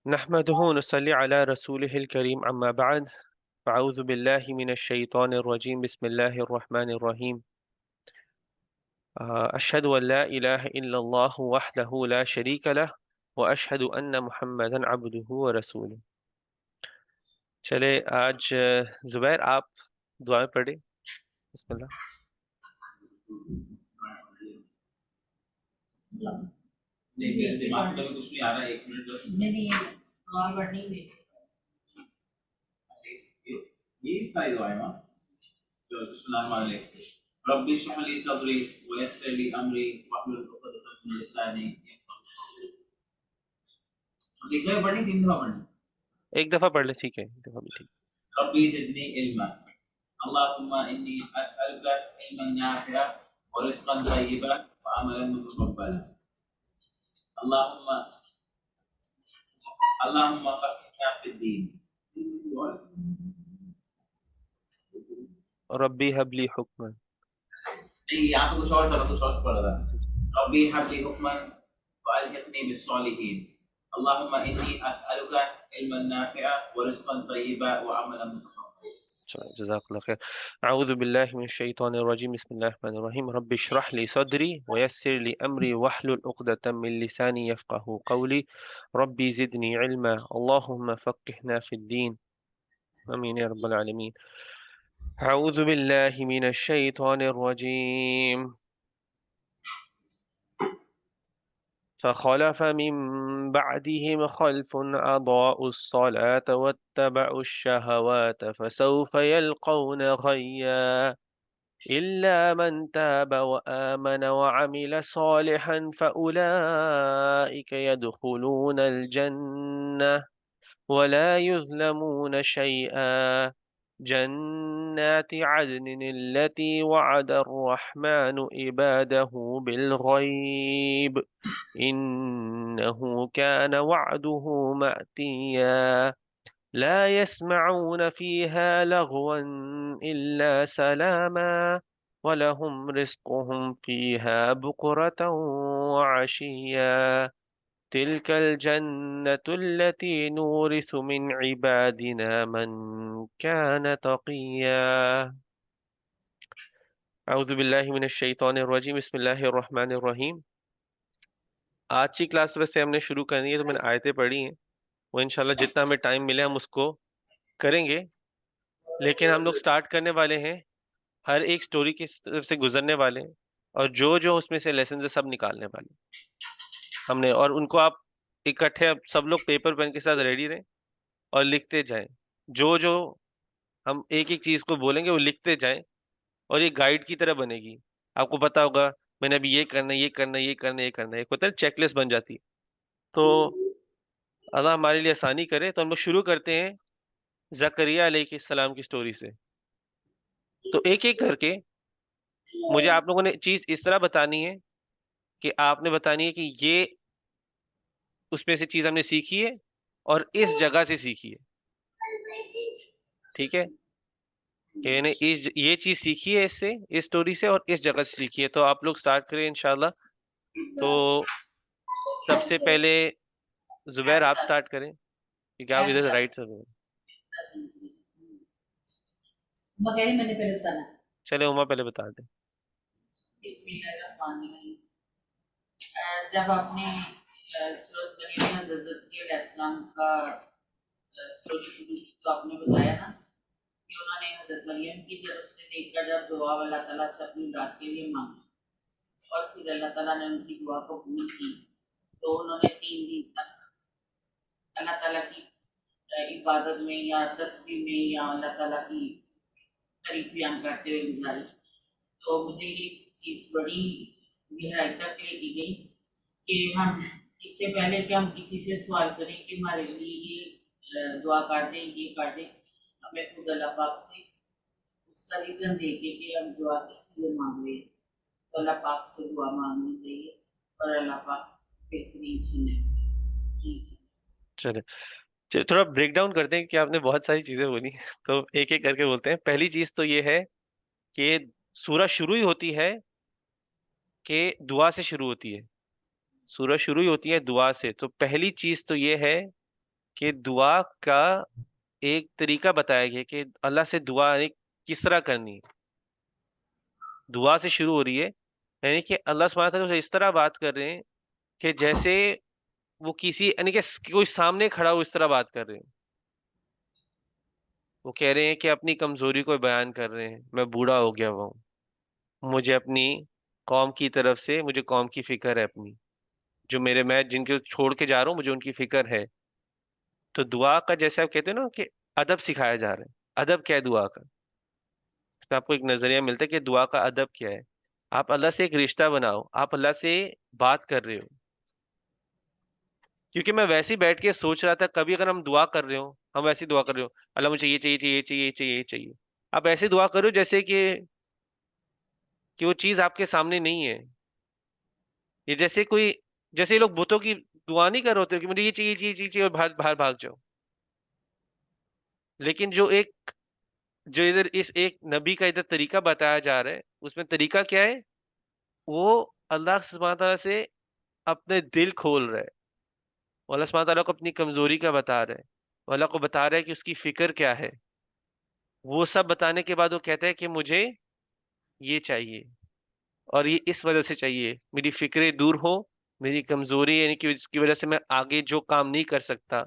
نحمده ونصلي على رسوله الكريم أما بعد فأعوذ بالله من الشيطان الرجيم بسم الله الرحمن الرحيم أشهد أن لا إله إلا الله وحده لا شريك له وأشهد أن محمدا عبده ورسوله. چلے آج زبیر آپ دعائیں پڑھیں. بسم اللہ. دماغ میں کچھ نہیں آ رہا. ایک منٹ بس. نہیں دعا پڑھنی ہے. یہ ساری دعائیں نا جو بسم اللہ الرحمن الرحیم. رب اشرح لي صدري ويسر لي امري واحلل عقدة من لساني يفقهوا قولي. ایک دفعہ پڑھنی تین دفعہ پڑھنی. ایک دفعہ پڑھ لیں. ٹھیک ہے ایک دفعہ بھی ٹھیک. ربي زدني علما اللهم اني اسالك علما نافعا ورزقا طيبا وعملا متقبلا. اللهم فقهنا في الدين. ربی حب لی حکما. نہیں یہاں تو کچھ اور تھا. کچھ اور پڑھا تھا. ربی حب لی حکما والحقنی بالصالحین. اللهم انی اسألک علما نافعا ورزقا طیبا وعملا متقبلا. جزاک اللہ خیر. اعوذ باللہ من الشیطان الرجیم بسم اللہ الرحمن الرحیم. رب اشرح لی صدری ویسر لی امری واحلل عقدۃ من لسانی یفقهوا قولی. ربی زدنی علما اللهم فقهنا فی الدین. آمین یا رب العالمین. اعوذ باللہ من الشیطان الرجیم. فخلف من بعدهم خلف أضاعوا الصلاة واتبعوا الشهوات فسوف يلقون غيا إلا من تاب وآمن وعمل صالحا فأولئك يدخلون الجنة ولا يظلمون شيئا. جنات عدن التي وعد الرحمن عباده بالغيب إنه كان وعده مأتيا. لا يسمعون فيها لغوا إلا سلاما ولهم رزقهم فيها بكرة وعشيا. تلك الجنة التي نورث من عبادنا من كان تقيا. اعوذ باللہ من الشیطان الرجیم بسم اللہ الرحمن الرحیم. آج کی کلاس ویسے ہم نے شروع کرنی ہے تو میں نے آیتیں پڑھی ہیں وہ انشاءاللہ جتنا ہمیں ٹائم ملے ہم اس کو کریں گے. لیکن ہم لوگ سٹارٹ کرنے والے ہیں ہر ایک سٹوری کی طرف سے گزرنے والے ہیں اور جو اس میں سے لیسنز ہے سب نکالنے والے ہم نے. اور ان کو آپ اکٹھے سب لوگ پیپر پین کے ساتھ ریڈی رہیں اور لکھتے جائیں. جو ہم ایک ایک چیز کو بولیں گے وہ لکھتے جائیں اور یہ گائیڈ کی طرح بنے گی. آپ کو پتا ہوگا میں نے ابھی یہ کرنا ہے یہ کرنا ہے یہ کرنا ہے یہ کرنا ہے. ایک ہوتا ہے چیک لسٹ بن جاتی ہے. تو اللہ ہمارے لیے آسانی کرے. تو ہم لوگ شروع کرتے ہیں زکریا علیہ السلام کی سٹوری سے. تو ایک ایک کر کے مجھے آپ لوگوں نے چیز اس طرح بتانی ہے کہ آپ نے بتانی ہے کہ یہ اس میں سے چیز ہم نے سیکھی ہے اور اس جگہ سے سیکھی ہے. ٹھیک ہے کہ یہ چیز سیکھی ہے اس سے اس سٹوری سے اور اس جگہ سے سیکھی ہے. تو آپ لوگ سٹارٹ کریں انشاءاللہ. تو سب سے پہلے زبیر آپ سٹارٹ کریں کیونکہ آپ ادھر رائٹ کر رہے ہیں. میں نے پہلے بتانا. چلے عمر پہلے بتا دیں. بسم اللہ الرحمن الرحیم. جب آپ نے سورۃ مریم حضرت علیہ السلام کا سٹوری شروع کی تو آپ نے بتایا نا کہ انہوں نے حضرت مریم کی طرف سے دیکھ کر جب دعا اللہ تعالیٰ سے اپنی رات کے لیے مانگی اور پھر اللہ تعالیٰ نے ان کی دعا کو قبول کی تو انہوں نے 3 دن تک اللہ تعالیٰ کی عبادت میں یا تسبیح میں یا اللہ تعالیٰ کی تعریف بیان کرتے ہوئے گزاری. تو مجھے یہ چیز بڑی گہرائی تک لے دی گئی کہ ہم اس سے پہلے کہ ہم کسی سے سوال کریں کہ ہمارے لیے یہ دعا کر دیں یہ کر دیں ہمیں خود اللہ پاک سے اس کا ریزن دے کے کہ ہم دعا کس لیے مانگ رہے ہیں. تو اللہ پاک سے دعا مانگنی چاہیے اور اللہ پاک بہترین سنے. جی چلے تھوڑا بریک ڈاؤن کرتے ہیں کہ آپ نے بہت ساری چیزیں بولی تو ایک ایک کر کے بولتے ہیں. پہلی چیز تو یہ ہے کہ سورہ شروع ہی ہوتی ہے کہ دعا سے شروع ہوتی ہے. سورہ شروع ہی ہوتی ہے دعا سے. تو پہلی چیز تو یہ ہے کہ دعا کا ایک طریقہ بتایا گیا کہ اللہ سے دعا یعنی کس طرح کرنی ہے. دعا سے شروع ہو رہی ہے، یعنی کہ اللہ سبحانہ تعالیٰ سے اس طرح بات کر رہے ہیں کہ جیسے وہ کسی یعنی کہ کوئی سامنے کھڑا ہو اس طرح بات کر رہے ہیں. وہ کہہ رہے ہیں کہ اپنی کمزوری کو بیان کر رہے ہیں، میں بوڑھا ہو گیا ہوا ہوں، مجھے اپنی قوم کی طرف سے مجھے قوم کی فکر ہے اپنی، جو میں جن کو چھوڑ کے جا رہا ہوں مجھے ان کی فکر ہے. تو دعا کا جیسے آپ کہتے ہیں نا کہ ادب سکھایا جا رہا ہے. ادب کیا ہے دعا کا؟ اس میں آپ کو ایک نظریہ ملتا ہے کہ دعا کا ادب کیا ہے. آپ اللہ سے ایک رشتہ بناؤ، آپ اللہ سے بات کر رہے ہو. کیونکہ میں ویسے ہی بیٹھ کے سوچ رہا تھا کبھی اگر ہم دعا کر رہے ہو، ہم ویسی دعا کر رہے ہو، اللہ مجھے یہ چاہیے چاہیے چاہیے چاہیے چاہیے، آپ ایسی دعا کرو جیسے کہ وہ چیز آپ کے سامنے نہیں ہے. یہ جیسے کوئی جیسے یہ لوگ بتوں کی دعا نہیں کر رہے ہوتے کہ مجھے یہ چاہیے چاہیے چاہیے اور باہر باہر بھاگ جاؤ. لیکن جو ادھر اس ایک نبی کا ادھر طریقہ بتایا جا رہا ہے، اس میں طریقہ کیا ہے؟ وہ اللہ سبحانہ تعالیٰ سے اپنے دل کھول رہا ہے. وہ اللہ سبحانہ تعالیٰ کو اپنی کمزوری کا بتا رہا ہے، وہ اللہ کو بتا رہا ہے کہ اس کی فکر کیا ہے. وہ سب بتانے کے بعد وہ کہتا ہے کہ مجھے یہ چاہیے اور یہ اس وجہ سے چاہیے، میری فکریں دور ہو، میری کمزوری یعنی کہ اس کی وجہ سے میں آگے جو کام نہیں کر سکتا،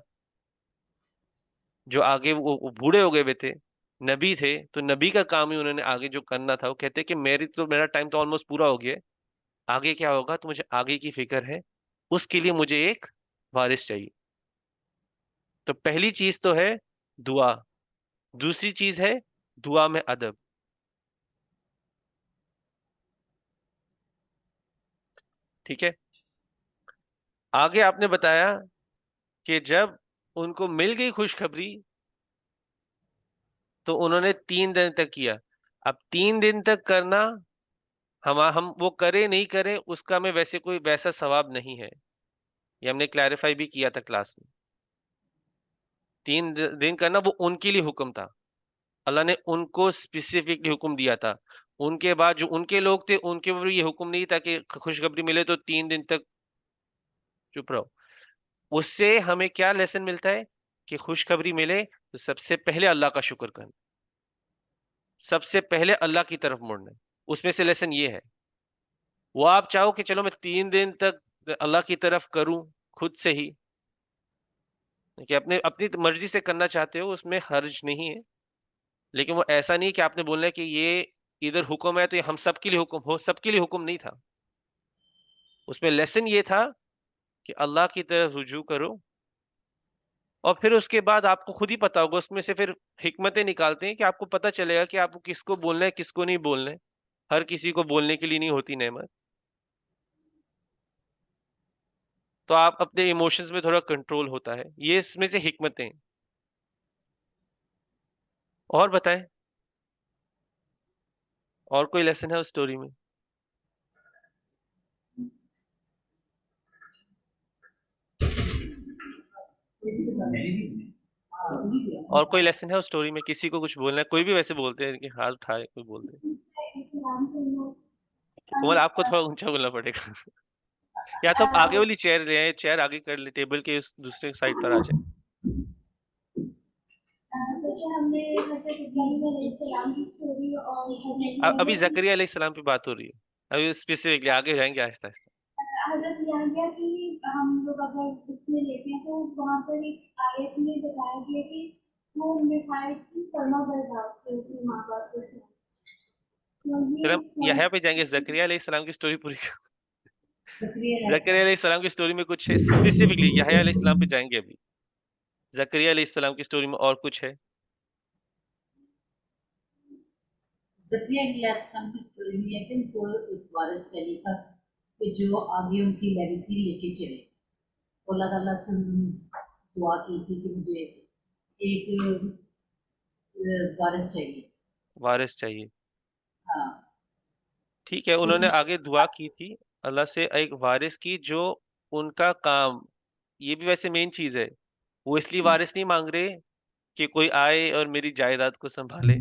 جو آگے وہ بوڑھے ہو گئے ہوئے تھے، نبی تھے تو نبی کا کام ہی انہوں نے آگے جو کرنا تھا. وہ کہتے کہ میرا ٹائم تو آلموسٹ پورا ہو گیا ہے، آگے کیا ہوگا تو مجھے آگے کی فکر ہے، اس کے لیے مجھے ایک وارث چاہیے. تو پہلی چیز تو ہے دعا، دوسری چیز ہے دعا میں ادب. ٹھیک ہے. آگے آپ نے بتایا کہ جب ان کو مل گئی خوشخبری تو انہوں نے 3 دن تک کیا. اب 3 دن تک کرنا ہم وہ کرے نہیں کرے اس کا ہمیں ویسے کوئی ویسا ثواب نہیں ہے، یہ ہم نے کلیریفائی بھی کیا تھا کلاس میں. 3 دن کرنا وہ ان کے لیے حکم تھا، اللہ نے ان کو اسپیسیفکلی حکم دیا تھا. ان کے بعد جو ان کے لوگ تھے ان کے اوپر یہ حکم نہیں تھا کہ خوشخبری ملے تو 3 دن تک چپ رہو. اس سے ہمیں کیا لیسن ملتا ہے کہ خوشخبری ملے تو سب سے پہلے اللہ کا شکر کرنا، سب سے پہلے اللہ کی طرف مڑنا. اس میں سے لیسن یہ ہے. وہ آپ چاہو کہ چلو میں 3 دن تک اللہ کی طرف کروں خود سے ہی، کہ اپنی مرضی سے کرنا چاہتے ہو، اس میں حرج نہیں ہے. لیکن وہ ایسا نہیں کہ آپ نے بولنا ہے کہ یہ ادھر حکم ہے تو یہ ہم سب کے لیے حکم ہو، سب کے لیے حکم نہیں تھا. اس میں لیسن یہ تھا کہ اللہ کی طرف رجوع کرو، اور پھر اس کے بعد آپ کو خود ہی پتا ہوگا، اس میں سے پھر حکمتیں نکالتے ہیں کہ آپ کو پتا چلے گا کہ آپ کو کس کو بولنا ہے کس کو نہیں بولنا ہے. ہر کسی کو بولنے کے لیے نہیں ہوتی نعمت. تو آپ اپنے ایموشنز میں تھوڑا کنٹرول ہوتا ہے، یہ اس میں سے حکمتیں. اور بتائیں اور کوئی لیسن ہے اس سٹوری میں؟ اور کوئی لیسن ہے اس سٹوری میں؟ کسی کو کچھ بولنا ہے؟ کوئی بھی ویسے بولتے ہیں کہ ہاتھ اٹھائے کوئی بولتے ہیں. کومل آپ کو تھوڑا اونچا بولنا پڑے گا. یا تو آپ آگے والی چیئر لے آئیں، چیئر آگے کر لیں، ٹیبل کے اس دوسرے سائڈ پر آ جائیں. ابھی زکریا علیہ السلام پہ بات ہو رہی ہے، ابھی اسپیسیفکلی آگے جائیں گے آہستہ آہستہ. حضرت یحییٰ کی ہم لوگ اگر اس میں لیتے ہیں تو وہاں پر ایک آیت میں بتایا گیا کہ وہ نہایت ہی فرما بردار تھے اپنے ماں باپ کے ساتھ. پھر ہم یحییٰ پہ جائیں گے، زکریا علیہ السلام کی سٹوری پوری. زکریا علیہ السلام کی سٹوری میں کچھ ہے اسپیسیفکلی، یحییٰ علیہ السلام پہ جائیں گے ابھی. زکریا علیہ السلام کی سٹوری میں اور کچھ ہے؟ زکریا علیہ السلام کی سٹوری میں ہے کہ ان کو ایک وارث چاہیے تھا کہ جو آگے ان کی لیگیسی لے کے چلے. اللہ تعالیٰ سے انہوں نے دعا کی تھی کہ مجھے ایک وارث چاہیے. وارث چاہیے، ہاں ٹھیک ہے. انہوں نے آگے دعا کی تھی اللہ سے ایک وارث کی جو ان کا کام، یہ بھی ویسے مین چیز ہے. وہ اس لیے وارث نہیں مانگ رہے کہ کوئی آئے اور میری جائیداد کو سنبھالے،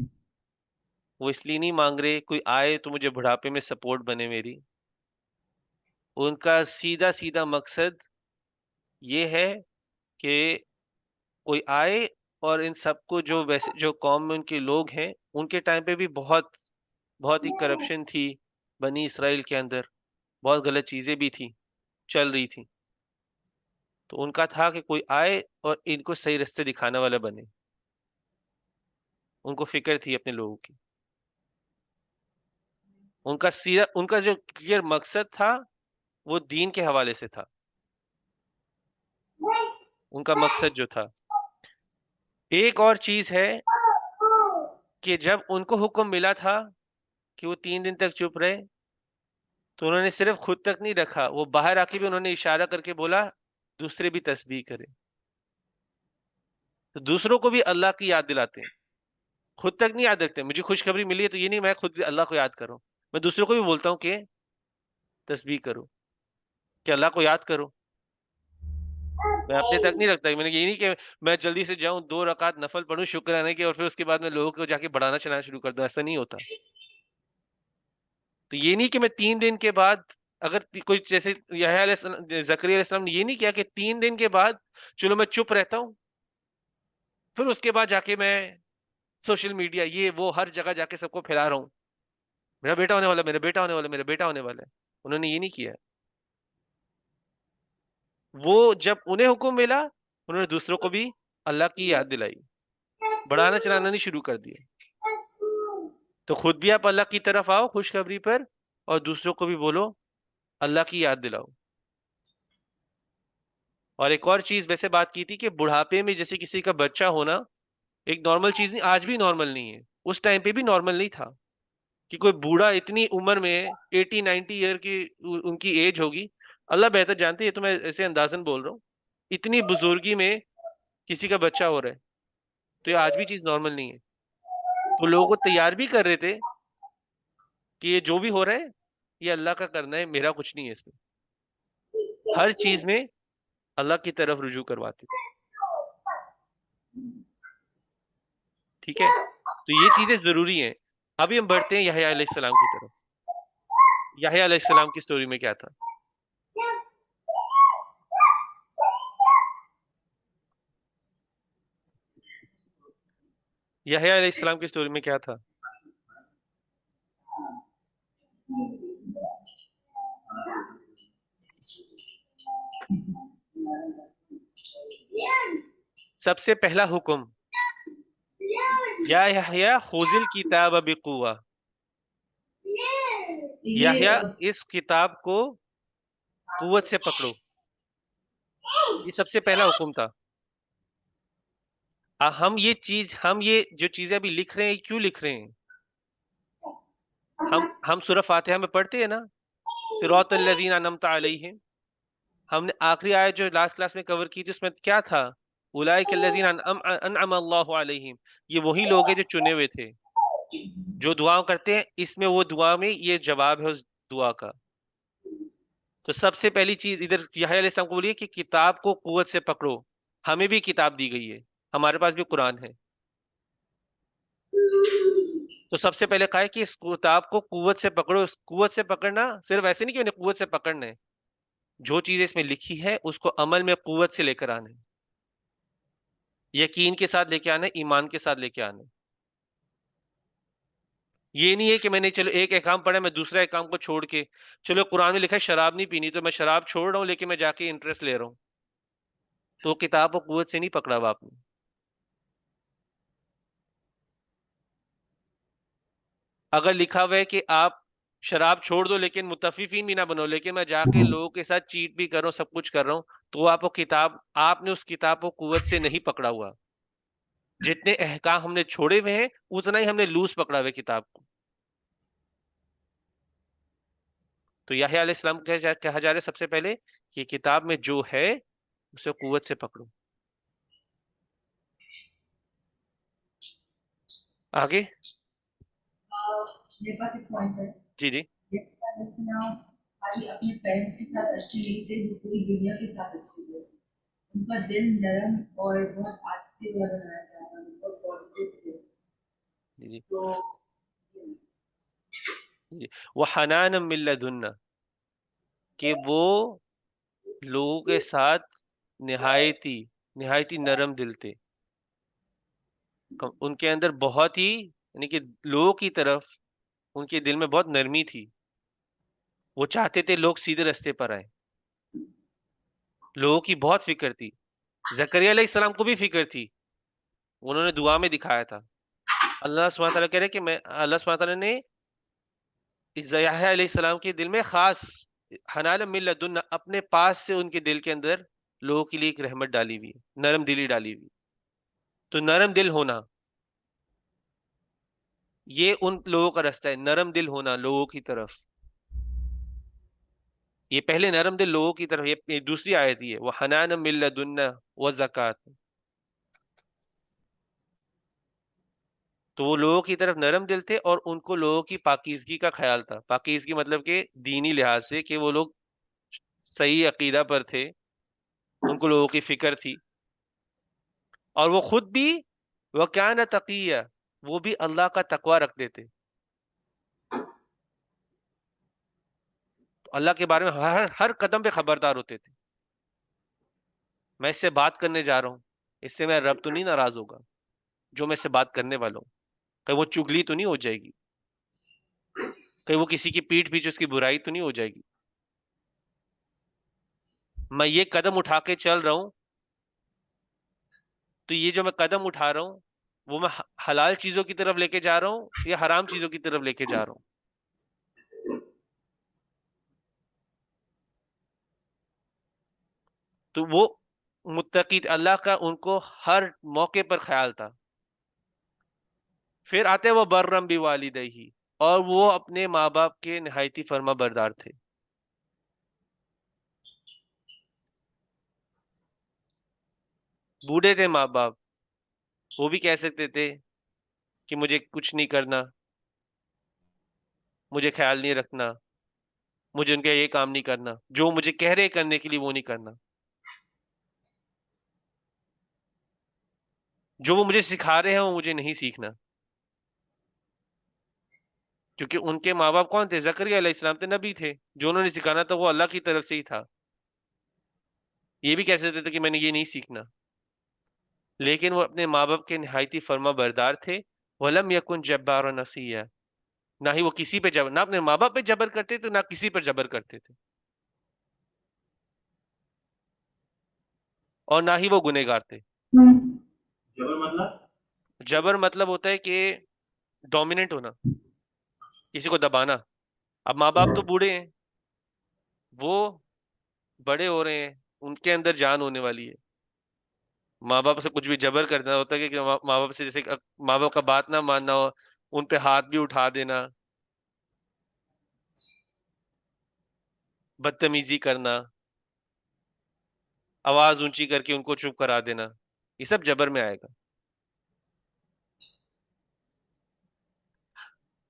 وہ اس لیے نہیں مانگ رہے کوئی آئے تو مجھے بڑھاپے میں سپورٹ بنے میری. ان کا سیدھا سیدھا مقصد یہ ہے کہ کوئی آئے اور ان سب کو جو ویسے جو قوم میں ان کے لوگ ہیں ان کے ٹائم پہ بھی بہت ہی کرپشن تھی بنی اسرائیل کے اندر، بہت غلط چیزیں بھی تھیں چل رہی تھیں، تو ان کا تھا کہ کوئی آئے اور ان کو صحیح رستے دکھانے والا بنے، ان کو فکر تھی اپنے لوگوں کی، ان کا جو کلیئر مقصد تھا وہ دین کے حوالے سے تھا، ان کا مقصد جو تھا۔ ایک اور چیز ہے کہ جب ان کو حکم ملا تھا کہ وہ 3 دن تک چپ رہے تو انہوں نے صرف خود تک نہیں رکھا، وہ باہر آ کے بھی انہوں نے اشارہ کر کے بولا دوسرے بھی تسبیح کریں، تو دوسروں کو بھی اللہ کی یاد دلاتے ہیں، خود تک نہیں یاد رکھتے۔ مجھے خوشخبری ملی ہے تو یہ نہیں میں خود اللہ کو یاد کروں، میں دوسروں کو بھی بولتا ہوں کہ تسبیح کرو، کہ اللہ کو یاد کرو، میں اپنے تک نہیں رکھتا۔ میں نے یہ نہیں کہ میں جلدی سے جاؤں 2 رکعت نفل پڑھوں شکرانے کے اور پھر اس کے بعد میں لوگوں کو جا کے بڑھانا چلانا شروع کر دوں، ایسا نہیں ہوتا۔ تو یہ نہیں کہ میں 3 دن کے بعد اگر کوئی جیسے یحییٰ علیہ السلام زکریا علیہ السلام نے یہ نہیں کیا کہ 3 دن کے بعد چلو میں چپ رہتا ہوں پھر اس کے بعد جا کے میں سوشل میڈیا یہ وہ ہر جگہ جا کے سب کو پھیلا رہا ہوں میرا بیٹا ہونے والا، میرا بیٹا ہونے والا، میرا بیٹا ہونے والا ہے۔ انہوں نے یہ نہیں کیا، وہ جب انہیں حکم ملا انہوں نے دوسروں کو بھی اللہ کی یاد دلائی، بڑھانا چلانا نہیں شروع کر دیا۔ تو خود بھی آپ اللہ کی طرف آؤ خوشخبری پر اور دوسروں کو بھی بولو اللہ کی یاد دلاؤ۔ اور ایک اور چیز ویسے بات کی تھی کہ بڑھاپے میں جیسے کسی کا بچہ ہونا ایک نارمل چیز نہیں، آج بھی نارمل نہیں ہے، اس ٹائم پہ بھی نارمل نہیں تھا کہ کوئی بوڑھا اتنی عمر میں 80-90 ایئر کی ان کی ایج ہوگی، اللہ بہتر جانتے ہے، یہ تو میں ایسے اندازن بول رہا ہوں، اتنی بزرگی میں کسی کا بچہ ہو رہا ہے، تو یہ آج بھی چیز نارمل نہیں ہے۔ تو لوگوں کو تیار بھی کر رہے تھے کہ یہ جو بھی ہو رہا ہے یہ اللہ کا کرنا ہے، میرا کچھ نہیں ہے اس میں، ہر چیز میں اللہ کی طرف رجوع کرواتے تھے، ٹھیک ہے؟ تو یہ چیزیں ضروری ہیں۔ ابھی ہم بڑھتے ہیں یحییٰ علیہ السلام کی طرف۔ یحییٰ علیہ السلام کی سٹوری میں کیا تھا؟ یحییٰ علیہ السلام کی سٹوری میں کیا تھا؟ سب سے پہلا حکم یا یحییٰ خذ الکتاب بقوہ، یحییٰ اس کتاب کو قوت سے پکڑو، یہ سب سے پہلا حکم تھا۔ ہم یہ جو چیزیں ابھی لکھ رہے ہیں کیوں لکھ رہے ہیں؟ ہم سورہ فاتحہ میں پڑھتے ہیں نا صراط الذین انعمت علیہم، ہم نے آخری آیت جو لاسٹ کلاس میں کور کی تھی اس میں کیا تھا؟ اولئک الذین انعم اللہ علیہم، یہ وہی لوگ ہیں جو چنے ہوئے تھے جو دعا کرتے ہیں، اس میں وہ دعا میں یہ جواب ہے اس دعا کا۔ تو سب سے پہلی چیز ادھر یحییٰ علیہ السلام کو بولیے کہ کتاب کو قوت سے پکڑو، ہمیں بھی کتاب دی گئی ہے، ہمارے پاس بھی قرآن ہے، تو سب سے پہلے کہا ہے کہ اس کتاب کو قوت سے پکڑو۔ اس قوت سے پکڑنا صرف ایسے نہیں کہ میں نے قوت سے پکڑنا ہے، جو چیز اس میں لکھی ہے اس کو عمل میں قوت سے لے کر آنا ہے، یقین کے ساتھ لے کے آنا ہے، ایمان کے ساتھ لے کے آنا ہے۔ یہ نہیں ہے کہ میں نے چلو ایک احکام پڑھا میں دوسرا احکام کو چھوڑ کے، چلو قرآن میں لکھا ہے شراب نہیں پینی تو میں شراب چھوڑ رہا ہوں لیکن میں جا کے انٹرسٹ لے رہا ہوں، تو کتاب کو قوت سے نہیں پکڑا ہوا آپ نے۔ اگر لکھا ہوا ہے کہ آپ شراب چھوڑ دو لیکن متففین بھی نہ بنو، لیکن میں جا کے لوگوں کے ساتھ چیٹ بھی کر رہا ہوں، سب کچھ کر رہا ہوں، تو آپ نے اس کتاب کو قوت سے نہیں پکڑا ہوا۔ جتنے احکام ہم نے چھوڑے ہوئے ہیں اتنا ہی ہم نے لوز پکڑا ہوا ہے کتاب کو۔ تو یحییٰ علیہ السلام کہا جا رہا ہے سب سے پہلے کہ کتاب میں جو ہے اسے قوت سے پکڑو۔ آگے میرے پاس ایک پوائنٹ ہے، جی جی خالی اپنے پیرنٹس کے ساتھ اچھی نہیں تھے، جو پوری دنیا کے ساتھ اچھی تھے، ان کا دل نرم اور بہت آجزی والا بنایا جاتا ہے، بہت پازیٹیو تھے، جی تو جی وحنانا من لدنا، کہ وہ لوگوں کے ساتھ نہایتی نہایتی نرم دل تھے. ان کے اندر بہت ہی یعنی کہ لوگوں کی طرف ان کے دل میں بہت نرمی تھی. وہ چاہتے تھے لوگ سیدھے رستے پر آئیں. لوگوں کی بہت فکر تھی. زکریا علیہ السلام کو بھی فکر تھی. انہوں نے دعا میں دکھایا تھا. اللہ سبحانہ تعالیٰ کہہ رہے کہ میں اللہ سبحانہ تعالیٰ نے یحییٰ علیہ السلام کے دل میں خاص حنان من لدنا اپنے پاس سے ان کے دل کے اندر لوگوں کے لیے ایک رحمت ڈالی ہوئی ہے, نرم دلی ڈالی ہوئی. تو نرم دل ہونا یہ ان لوگوں کا راستہ ہے, نرم دل ہونا لوگوں کی طرف. یہ پہلے نرم دل لوگوں کی طرف, یہ دوسری آیت ہی ہے وہ حنان من لدنا وزکات. تو وہ لوگوں کی طرف نرم دل تھے اور ان کو لوگوں کی پاکیزگی کا خیال تھا. پاکیزگی مطلب کہ دینی لحاظ سے کہ وہ لوگ صحیح عقیدہ پر تھے, ان کو لوگوں کی فکر تھی. اور وہ خود بھی وَكَانَ تَقِيًّا, وہ بھی اللہ کا تقوی رکھتے تھے. تو اللہ کے بارے میں ہر قدم پہ خبردار ہوتے تھے. میں اس سے بات کرنے جا رہا ہوں, اس سے میرا رب تو نہیں ناراض ہوگا جو میں اس سے بات کرنے والا ہوں, کہیں وہ چگلی تو نہیں ہو جائے گی, کہیں وہ کسی کی پیٹھ پیچھے اس کی برائی تو نہیں ہو جائے گی. میں یہ قدم اٹھا کے چل رہا ہوں تو یہ جو میں قدم اٹھا رہا ہوں وہ میں حلال چیزوں کی طرف لے کے جا رہا ہوں یا حرام چیزوں کی طرف لے کے جا رہا ہوں. تو وہ متقی اللہ کا ان کو ہر موقع پر خیال تھا. پھر آتے وہ برم بوالدیہ, اور وہ اپنے ماں باپ کے نہایتی فرما بردار تھے. بوڑھے تھے ماں باپ, وہ بھی کہہ سکتے تھے کہ مجھے کچھ نہیں کرنا, مجھے خیال نہیں رکھنا, مجھے ان کا یہ کام نہیں کرنا, جو مجھے کہہ رہے کرنے کے لیے وہ نہیں کرنا, جو وہ مجھے سکھا رہے ہیں وہ مجھے نہیں سیکھنا. کیونکہ ان کے ماں باپ کون تھے؟ زکریا علیہ السلام تھے, نبی تھے. جو انہوں نے سکھانا تھا وہ اللہ کی طرف سے ہی تھا. یہ بھی کہہ سکتے تھے کہ میں نے یہ نہیں سیکھنا, لیکن وہ اپنے ماں باپ کے نہایتی فرما بردار تھے. وَلَمْ يَكُنْ جَبَّارًا نَصِيًّا, نہ ہی وہ کسی پہ جبر, نہ اپنے ماں باپ پہ جبر کرتے تھے, نہ کسی پر جبر کرتے تھے, اور نہ ہی وہ گنہگار تھے. جبر مطلب ہوتا ہے کہ ڈومیننٹ ہونا, کسی کو دبانا. اب ماں باپ تو بوڑھے ہیں, وہ بڑے ہو رہے ہیں, ان کے اندر جان ہونے والی ہے. ماں باپ سے کچھ بھی جبر کرنا ہوتا ہے کہ ماں باپ سے جیسے ماں باپ کا بات نہ ماننا ہو, ان پہ ہاتھ بھی اٹھا دینا, بدتمیزی کرنا, آواز اونچی کر کے ان کو چپ کرا دینا, یہ سب جبر میں آئے گا.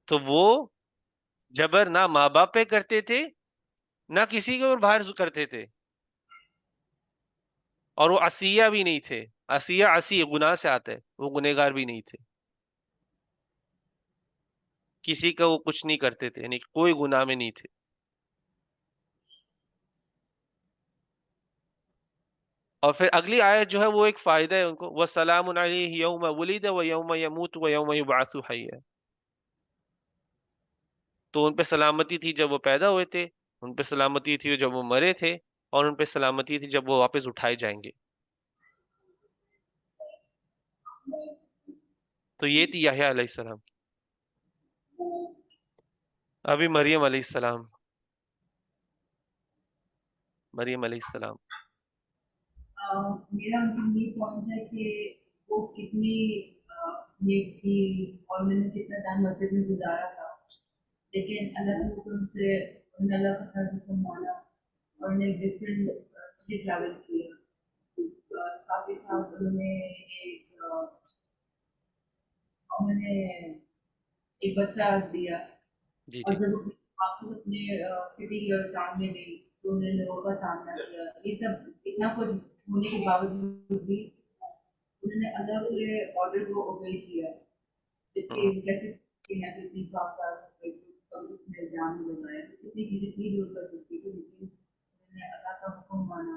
تو وہ جبر نہ ماں باپ پہ کرتے تھے, نہ کسی کے اور باہر کرتے تھے, اور وہ عصیہ بھی نہیں تھے. عصیہ عصی گناہ سے آتا ہے, وہ گنہگار بھی نہیں تھے. کسی کا وہ کچھ نہیں کرتے تھے, یعنی کوئی گناہ میں نہیں تھے. اور پھر اگلی آیت جو ہے وہ ایک فائدہ ہے ان کو, وَسَلَامٌ عَلَيْهِ يَوْمَ وُلِدَ وَيَوْمَ يَمُوتُ وَيَوْمَ يُبْعَثُ حَيًّا. تو ان پہ سلامتی تھی جب وہ پیدا ہوئے تھے, ان پہ سلامتی تھی جب وہ مرے تھے, اور ان پہ سلامتی تھی جب وہ واپس اٹھائے جائیں گے. تو یہ تھی یحییٰ علیہ السلام. ابھی مریم علیہ السلام, مریم علیہ السلام. میرا یہ پوائنٹ ہے کہ وہ کتنی نیک تھی اور میں نے کتنا ٹائم مسجد میں گزارا تھا, لیکن اللہ کے حکم سے انہوں نے اللہ کا ہر حکم مانا اور انہیں ایک ڈفرینٹ سٹی ٹریول کیا. ساتھ ہی ساتھ انہوں نے ایک بچہ دیا, جی اور جی جب وہ واپس اپنے سٹی اور ٹاؤن میں گئی تو انہوں نے لوگوں کا سامنا کیا. یہ سب اتنا کچھ ہونے کے باوجود بھی انہوں نے اللہ کے آرڈر کو اوبے کیا. کیسے اتنی نے جان لگایا, کتنی چیزیں تھی جو کر سکتی تھی, لیکن انہوں نے اللہ کا حکم مانا.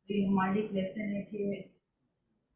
تو یہ ہمارے ایک لیسن ہے کہ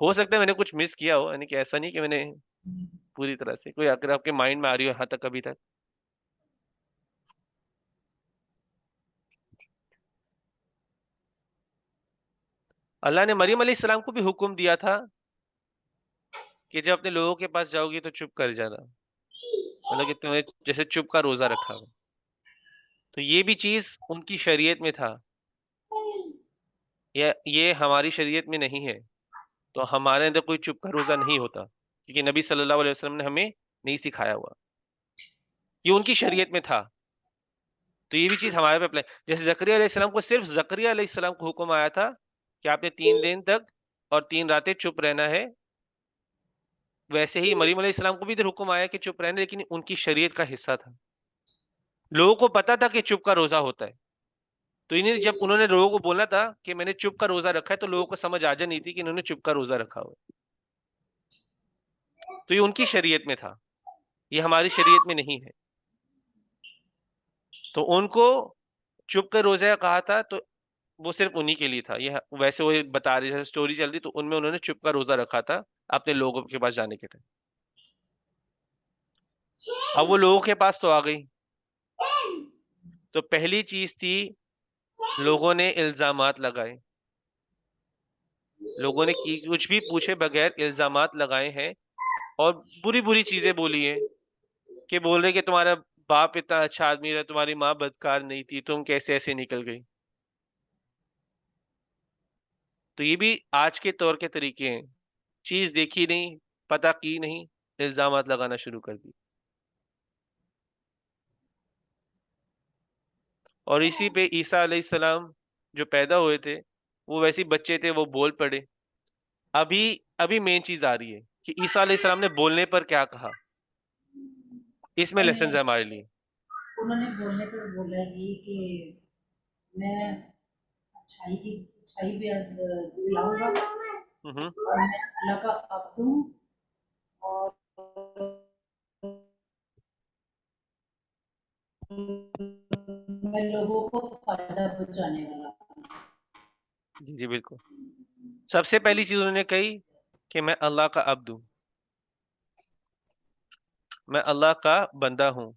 ہو سکتا ہے میں نے کچھ مس کیا ہو, یعنی کہ ایسا نہیں کہ میں نے پوری طرح سے, کوئی اگر آپ کے مائنڈ میں آ رہی ہو یہاں تک ابھی تک. اللہ نے مریم علیہ السلام کو بھی حکم دیا تھا کہ جب اپنے لوگوں کے پاس جاؤ گی تو چپ کر جانا, مطلب کہ تمہیں جیسے چپ کا روزہ رکھا ہو. تو یہ بھی چیز ان کی شریعت میں تھا, یہ ہماری شریعت میں نہیں ہے. تو ہمارے اندر کوئی چپ کا روزہ نہیں ہوتا, کیونکہ نبی صلی اللہ علیہ وسلم نے ہمیں نہیں سکھایا ہوا, یہ ان کی شریعت میں تھا. تو یہ بھی چیز ہمارے پہ اپلائی, جیسے زکریا علیہ السلام کو صرف زکریا علیہ السلام کو حکم آیا تھا کہ آپ نے 3 دن تک اور 3 راتیں چپ رہنا ہے, ویسے ہی مریم علیہ السلام کو بھی ادھر حکم آیا کہ چپ رہنا, لیکن ان کی شریعت کا حصہ تھا. لوگوں کو پتا تھا کہ چپ کا روزہ ہوتا ہے, تو انہیں جب انہوں نے لوگوں کو بولا تھا کہ میں نے چپ کا روزہ رکھا ہے, تو لوگوں کو سمجھ آ جا نہیں تھی کہ انہوں نے چپ کا روزہ رکھا ہو. تو یہ ان کی شریعت میں تھا, یہ ہماری شریعت میں نہیں ہے. تو ان کو چپ کا روزہ کہا تھا تو وہ صرف انہی کے لیے تھا. یہ ویسے وہ بتا رہی اسٹوری چل رہی, تو ان میں انہوں نے چپ کا روزہ رکھا تھا اپنے لوگوں کے پاس جانے کے ٹائم. اب وہ لوگوں کے پاس تو آ گئی, تو پہلی چیز تھی لوگوں نے الزامات لگائے, لوگوں نے کی کچھ بھی پوچھے بغیر الزامات لگائے ہیں, اور بری بری چیزیں بولی ہیں, کہ بول رہے کہ تمہارا باپ اتنا اچھا آدمی رہا, تمہاری ماں بدکار نہیں تھی, تم کیسے ایسے نکل گئی. تو یہ بھی آج کے طور کے طریقے ہیں, چیز دیکھی نہیں, پتہ کی نہیں, الزامات لگانا شروع کر دی. اور اسی پہ عیسیٰ علیہ السلام جو پیدا ہوئے تھے, وہ ویسے بچے تھے, وہ بول پڑے. ابھی مین چیز آ رہی ہے کہ عیسیٰ علیہ السلام نے بولنے پر کیا کہا, اس میں لیسنز ہے ہمارے لیے. انہوں نے بولنے پر بولا یہ کہ میں اچھائی پہ لاؤں گا, اور میں اللہ کا عبد ہوں, اور میں لوگوں کو فائدہ پہنچانے والا. جی جی بالکل. سب سے پہلی چیز انہوں نے کہی کہ میں اللہ کا عبد ہوں, میں اللہ کا بندہ ہوں.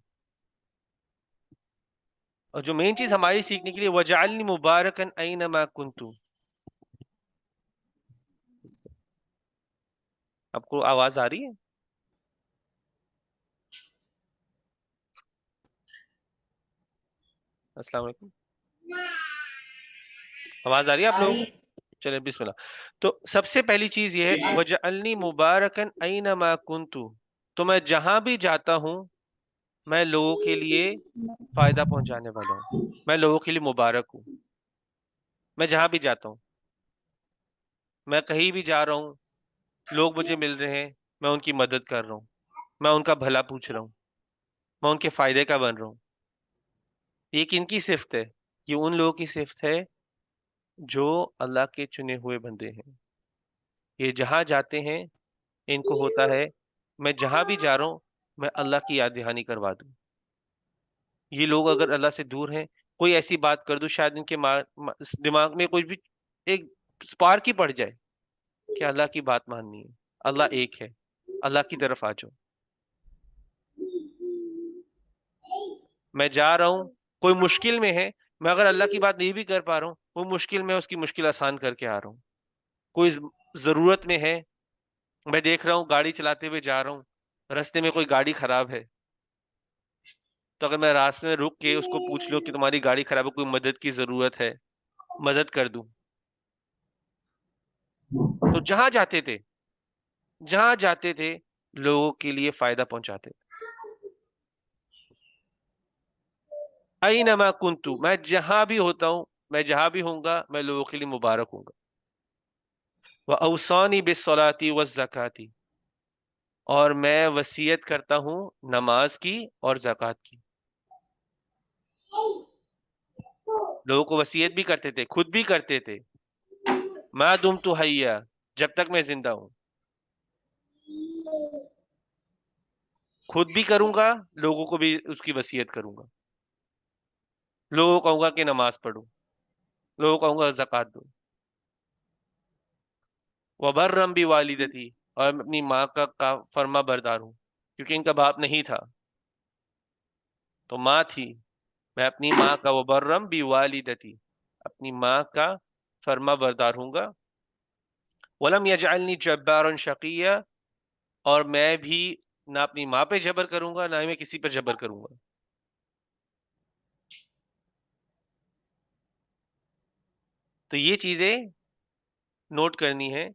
اور جو مین چیز ہماری سیکھنے کے لیے, وَجَعَلْنِي مُبَارَكًا أَيْنَمَا كُنْتُ. آپ کو آواز آ رہی ہے؟ السلام علیکم, آواز آ رہی ہے آپ لوگوں کو؟ چلے بسم اللہ. تو سب سے پہلی چیز یہ ہے وَجَعَلْنِي مُبَارَكًا أَيْنَمَا كُنْتُ, تو میں جہاں بھی جاتا ہوں میں لوگوں کے لیے فائدہ پہنچانے والا ہوں, میں لوگوں کے لیے مبارک ہوں. میں جہاں بھی جاتا ہوں, میں کہیں بھی جا رہا ہوں, لوگ مجھے مل رہے ہیں, میں ان کی مدد کر رہا ہوں, میں ان کا بھلا پوچھ رہا ہوں, میں ان کے فائدے کا بن رہا ہوں. یہ کن کی صفت ہے؟ یہ ان لوگوں کی صفت ہے جو اللہ کے چنے ہوئے بندے ہیں. یہ جہاں جاتے ہیں ان کو ہوتا ہے میں جہاں بھی جا رہا ہوں میں اللہ کی یاد دہانی کروا دوں. یہ لوگ اگر اللہ سے دور ہیں, کوئی ایسی بات کر دو شاید ان کے دماغ میں کوئی بھی ایک سپارک ہی پڑ جائے کہ اللہ کی بات ماننی ہے, اللہ ایک ہے, اللہ کی طرف آ جاؤ. میں جا رہا ہوں, کوئی مشکل میں ہے, میں اگر اللہ کی بات نہیں بھی کر پا رہا ہوں, وہ مشکل میں اس کی مشکل آسان کر کے آ رہا ہوں. کوئی ضرورت میں ہے, میں دیکھ رہا ہوں گاڑی چلاتے ہوئے جا رہا ہوں, راستے میں کوئی گاڑی خراب ہے, تو اگر میں راستے میں رک کے اس کو پوچھ لوں کہ تمہاری گاڑی خراب ہے, کوئی مدد کی ضرورت ہے, مدد کر دوں. تو جہاں جاتے تھے لوگوں کے لیے فائدہ پہنچاتے. اینما کنتو, میں جہاں بھی ہوتا ہوں, میں جہاں بھی ہوں گا میں لوگوں کے لیے مبارک ہوں گا. وَأَوْصَانِي بِالصَّلَاةِ وَالزَّكَاةِ, اور میں وصیت کرتا ہوں نماز کی اور زکوٰۃ کی. لوگوں کو وصیت بھی کرتے تھے, خود بھی کرتے تھے. ما دمت حیا, جب تک میں زندہ ہوں, خود بھی کروں گا, لوگوں کو بھی اس کی وصیت کروں گا. لوگوں کو کہوں گا کہ نماز پڑھو, لوگوں کو کہوں گا زکوٰۃ دو. وبرم بوالدتی، اور میں اپنی ماں کا فرما بردار ہوں، کیونکہ ان کا باپ نہیں تھا تو ماں تھی، میں اپنی ماں کا وبرم بوالدتی، اپنی ماں کا فرما بردار ہوں گا. ولم یجعلنی جبارا شقیا، اور میں بھی نہ اپنی ماں پہ جبر کروں گا، نہ ہی میں کسی پر جبر کروں گا. تو یہ چیزیں نوٹ کرنی ہے،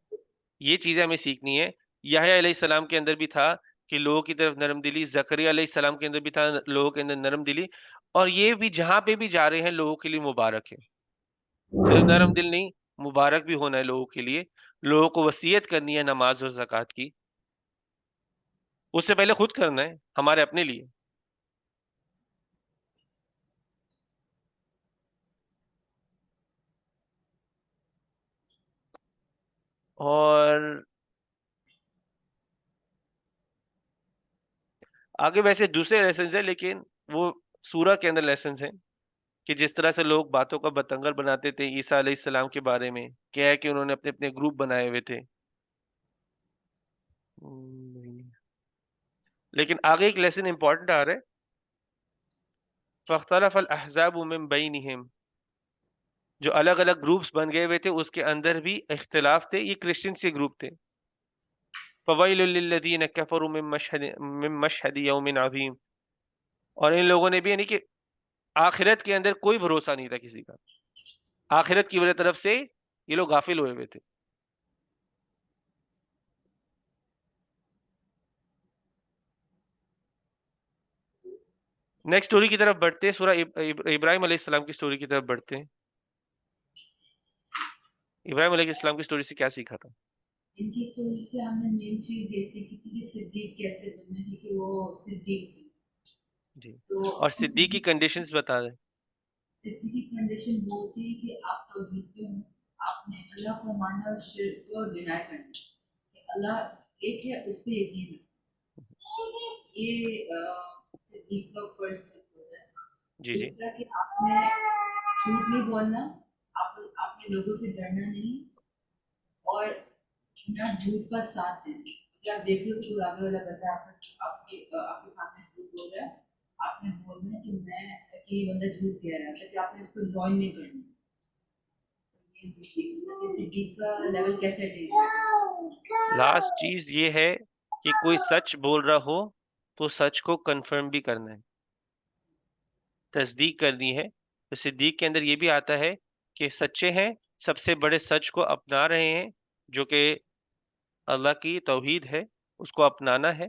یہ چیزیں ہمیں سیکھنی ہے. یحییٰ علیہ السلام کے اندر بھی تھا کہ لوگوں کی طرف نرم دلی، زکریا علیہ السلام کے اندر بھی تھا لوگوں کے اندر نرم دلی، اور یہ بھی جہاں پہ بھی جا رہے ہیں لوگوں کے لیے مبارک ہے. صرف نرم دل نہیں، مبارک بھی ہونا ہے لوگوں کے لیے. لوگوں کو وصیت کرنی ہے نماز اور زکوٰۃ کی، اس سے پہلے خود کرنا ہے ہمارے اپنے لیے. اور آگے ویسے دوسرے لیسنز ہیں، لیکن وہ سورہ کے اندر لیسنز ہیں کہ جس طرح سے لوگ باتوں کا بتنگڑ بناتے تھے عیسیٰ علیہ السلام کے بارے میں، کیا ہے کہ انہوں نے اپنے اپنے گروپ بنائے ہوئے تھے. لیکن آگے ایک لیسن امپورٹنٹ آ رہا ہے، فاختلف الاحزاب من بینہم، جو الگ الگ گروپس بن گئے ہوئے تھے اس کے اندر بھی اختلاف تھے. یہ کرسچنس کے گروپ تھے. فویل للذین کفروا من مشہد یوم عظیم، اور ان لوگوں نے بھی یعنی کہ آخرت کے اندر کوئی بھروسہ نہیں تھا کسی کا، آخرت کی وجہ طرف سے یہ لوگ غافل ہوئے ہوئے تھے. نیکسٹ سٹوری کی طرف بڑھتے ہیں، سورہ ابراہیم علیہ السلام کی سٹوری کی طرف بڑھتے ہیں. ابراہیم علیہ السلام کی سٹوری سے کیا سیکھا تھا؟ ان کی سٹوری سے ہم نے مین چیز یہ سیکھی تھی کہ صدیق کیسے بننا ہے، کہ وہ صدیق تھے. جی، تو اور صدیق کی کنڈیشنز بتا دیں. صدیق کی کنڈیشن وہ تھی کہ آپ توحید پہ ہوں، آپ نے اللہ کو ماننا اور شرک کو ڈینائی کرنا، کہ اللہ ایک ہے اس پہ یقین ہے. یہ صدیق کا فرسٹ سٹیپ ہوتا ہے. جی جی دوسرا کہ آپ نے جھوٹ نہیں بولنا، آپ نے لوگوں سے ڈرنا نہیں، اور نہ جھوٹ کا ساتھ دینا. اگر آپ دیکھ لو کہ کوئی آگے والا بندہ آپ کے سامنے جھوٹ بول رہا ہے، آپ نے بولنا ہے کہ یہ بندہ جھوٹ کہہ رہا ہے، تاکہ آپ نے اس کو جوائن نہیں کرنا. یہ سیکھنا کہ صدیق کا لیول کیسے اٹین ہے. لاسٹ چیز یہ ہے کہ کوئی سچ بول رہا ہو تو سچ کو کنفرم بھی کرنا ہے، تصدیق کرنی ہے. تو صدیق کے اندر یہ بھی آتا ہے کہ سچے ہیں، سب سے بڑے سچ کو اپنا رہے ہیں جو کہ اللہ کی توحید ہے، اس کو اپنانا ہے،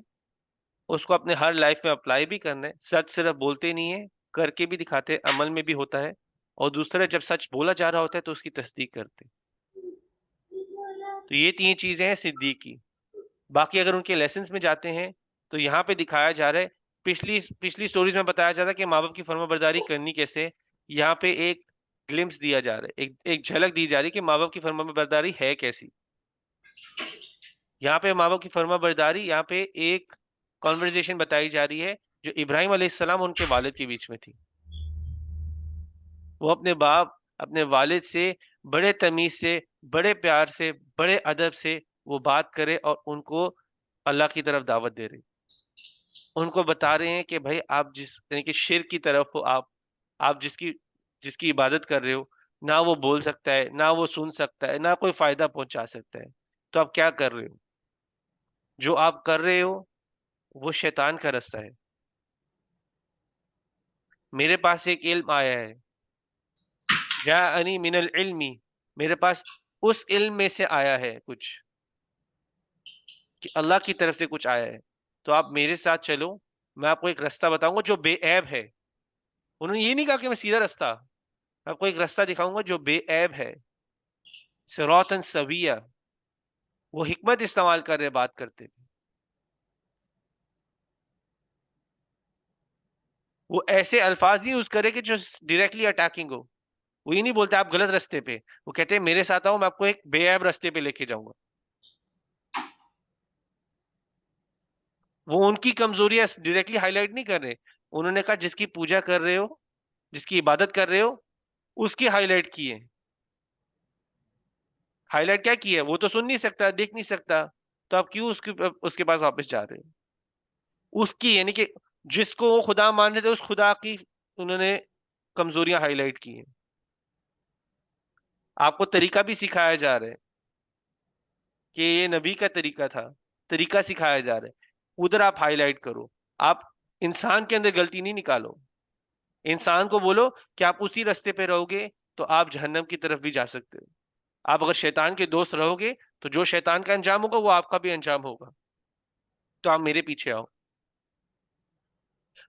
اس کو اپنے ہر لائف میں اپلائی بھی کرنا ہے. سچ صرف بولتے نہیں ہیں، کر کے بھی دکھاتے، عمل میں بھی ہوتا ہے. اور دوسرا جب سچ بولا جا رہا ہوتا ہے تو اس کی تصدیق کرتے. تو یہ تین چیزیں ہیں صدیق کی. باقی اگر ان کے لیسنز میں جاتے ہیں تو یہاں پہ دکھایا جا رہا ہے، پچھلی سٹوریز میں بتایا جاتا ہے کہ ماں باپ کی فرما برداری کرنی کیسے. یہاں پہ ایک گلمپس دیا جا رہا ہے، ایک جھلک دی جا رہی ہے کہ ماں باپ کی فرما برداری ہے کیسی. یہاں پہ ماں باپ کی فرما برداری، یہاں پہ ایک کانورزیشن بتائی جا رہی ہے جو ابراہیم علیہ السلام اور ان کے والد کے بیچ میں تھی. وہ اپنے باپ، اپنے والد سے بڑے تمیز سے، بڑے پیار سے، بڑے ادب سے وہ بات کرے اور ان کو اللہ کی طرف دعوت دے رہے. ان کو بتا رہے ہیں کہ بھائی آپ جس یعنی کہ شرک کی طرف ہو، آپ جس کی عبادت کر رہے ہو، نہ وہ بول سکتا ہے، نہ وہ سن سکتا ہے، نہ کوئی فائدہ پہنچا سکتا ہے. تو آپ کیا کر رہے ہو؟ جو آپ کر رہے ہو وہ شیطان کا رستہ ہے. میرے پاس ایک علم آیا ہے، جاءنی من العلم، میرے پاس اس علم میں سے آیا ہے کچھ، کہ اللہ کی طرف سے کچھ آیا ہے. تو آپ میرے ساتھ چلو، میں آپ کو ایک رستہ بتاؤں گا جو بے عیب ہے. انہوں نے یہ نہیں کہا کہ میں سیدھا رستہ، میں آپ کو ایک رستہ دکھاؤں گا جو بے عیب ہے. صراطا سویہ، وہ حکمت استعمال کر رہے بات کرتے ہیں. وہ ایسے الفاظ نہیں یوز کرے کہ جو ڈائریکٹلی اٹیکنگ ہو. وہ یہ نہیں بولتے آپ غلط رستے پہ، وہ کہتے ہیں میرے ساتھ آؤ، میں آپ کو ایک بے عیب رستے پہ لے کے جاؤں گا. وہ ان کی کمزوریاں ڈائریکٹلی ہائی لائٹ نہیں کر رہے. انہوں نے کہا جس کی پوجا کر رہے ہو، جس کی عبادت کر رہے ہو، اس کی ہائی لائٹ کی ہے. ہائی لائٹ کیا کیا ہے؟ وہ تو سن نہیں سکتا، دیکھ نہیں سکتا، تو آپ کیوں اس کے پاس واپس جا رہے ہیں؟ اس کی یعنی کہ جس کو وہ خدا مان رہے تھے اس خدا کی انہوں نے کمزوریاں ہائی لائٹ کی ہیں. آپ کو طریقہ بھی سکھایا جا رہا ہے کہ یہ نبی کا طریقہ تھا، طریقہ سکھایا جا رہا ہے، ادھر آپ ہائی لائٹ کرو. آپ انسان کے اندر غلطی نہیں نکالو، انسان کو بولو کہ آپ اسی رستے پہ رہو گے تو آپ جہنم کی طرف بھی جا سکتے ہو. آپ اگر شیطان کے دوست رہو گے تو جو شیطان کا انجام ہوگا وہ آپ کا بھی انجام ہوگا. تو آپ میرے پیچھے آؤ.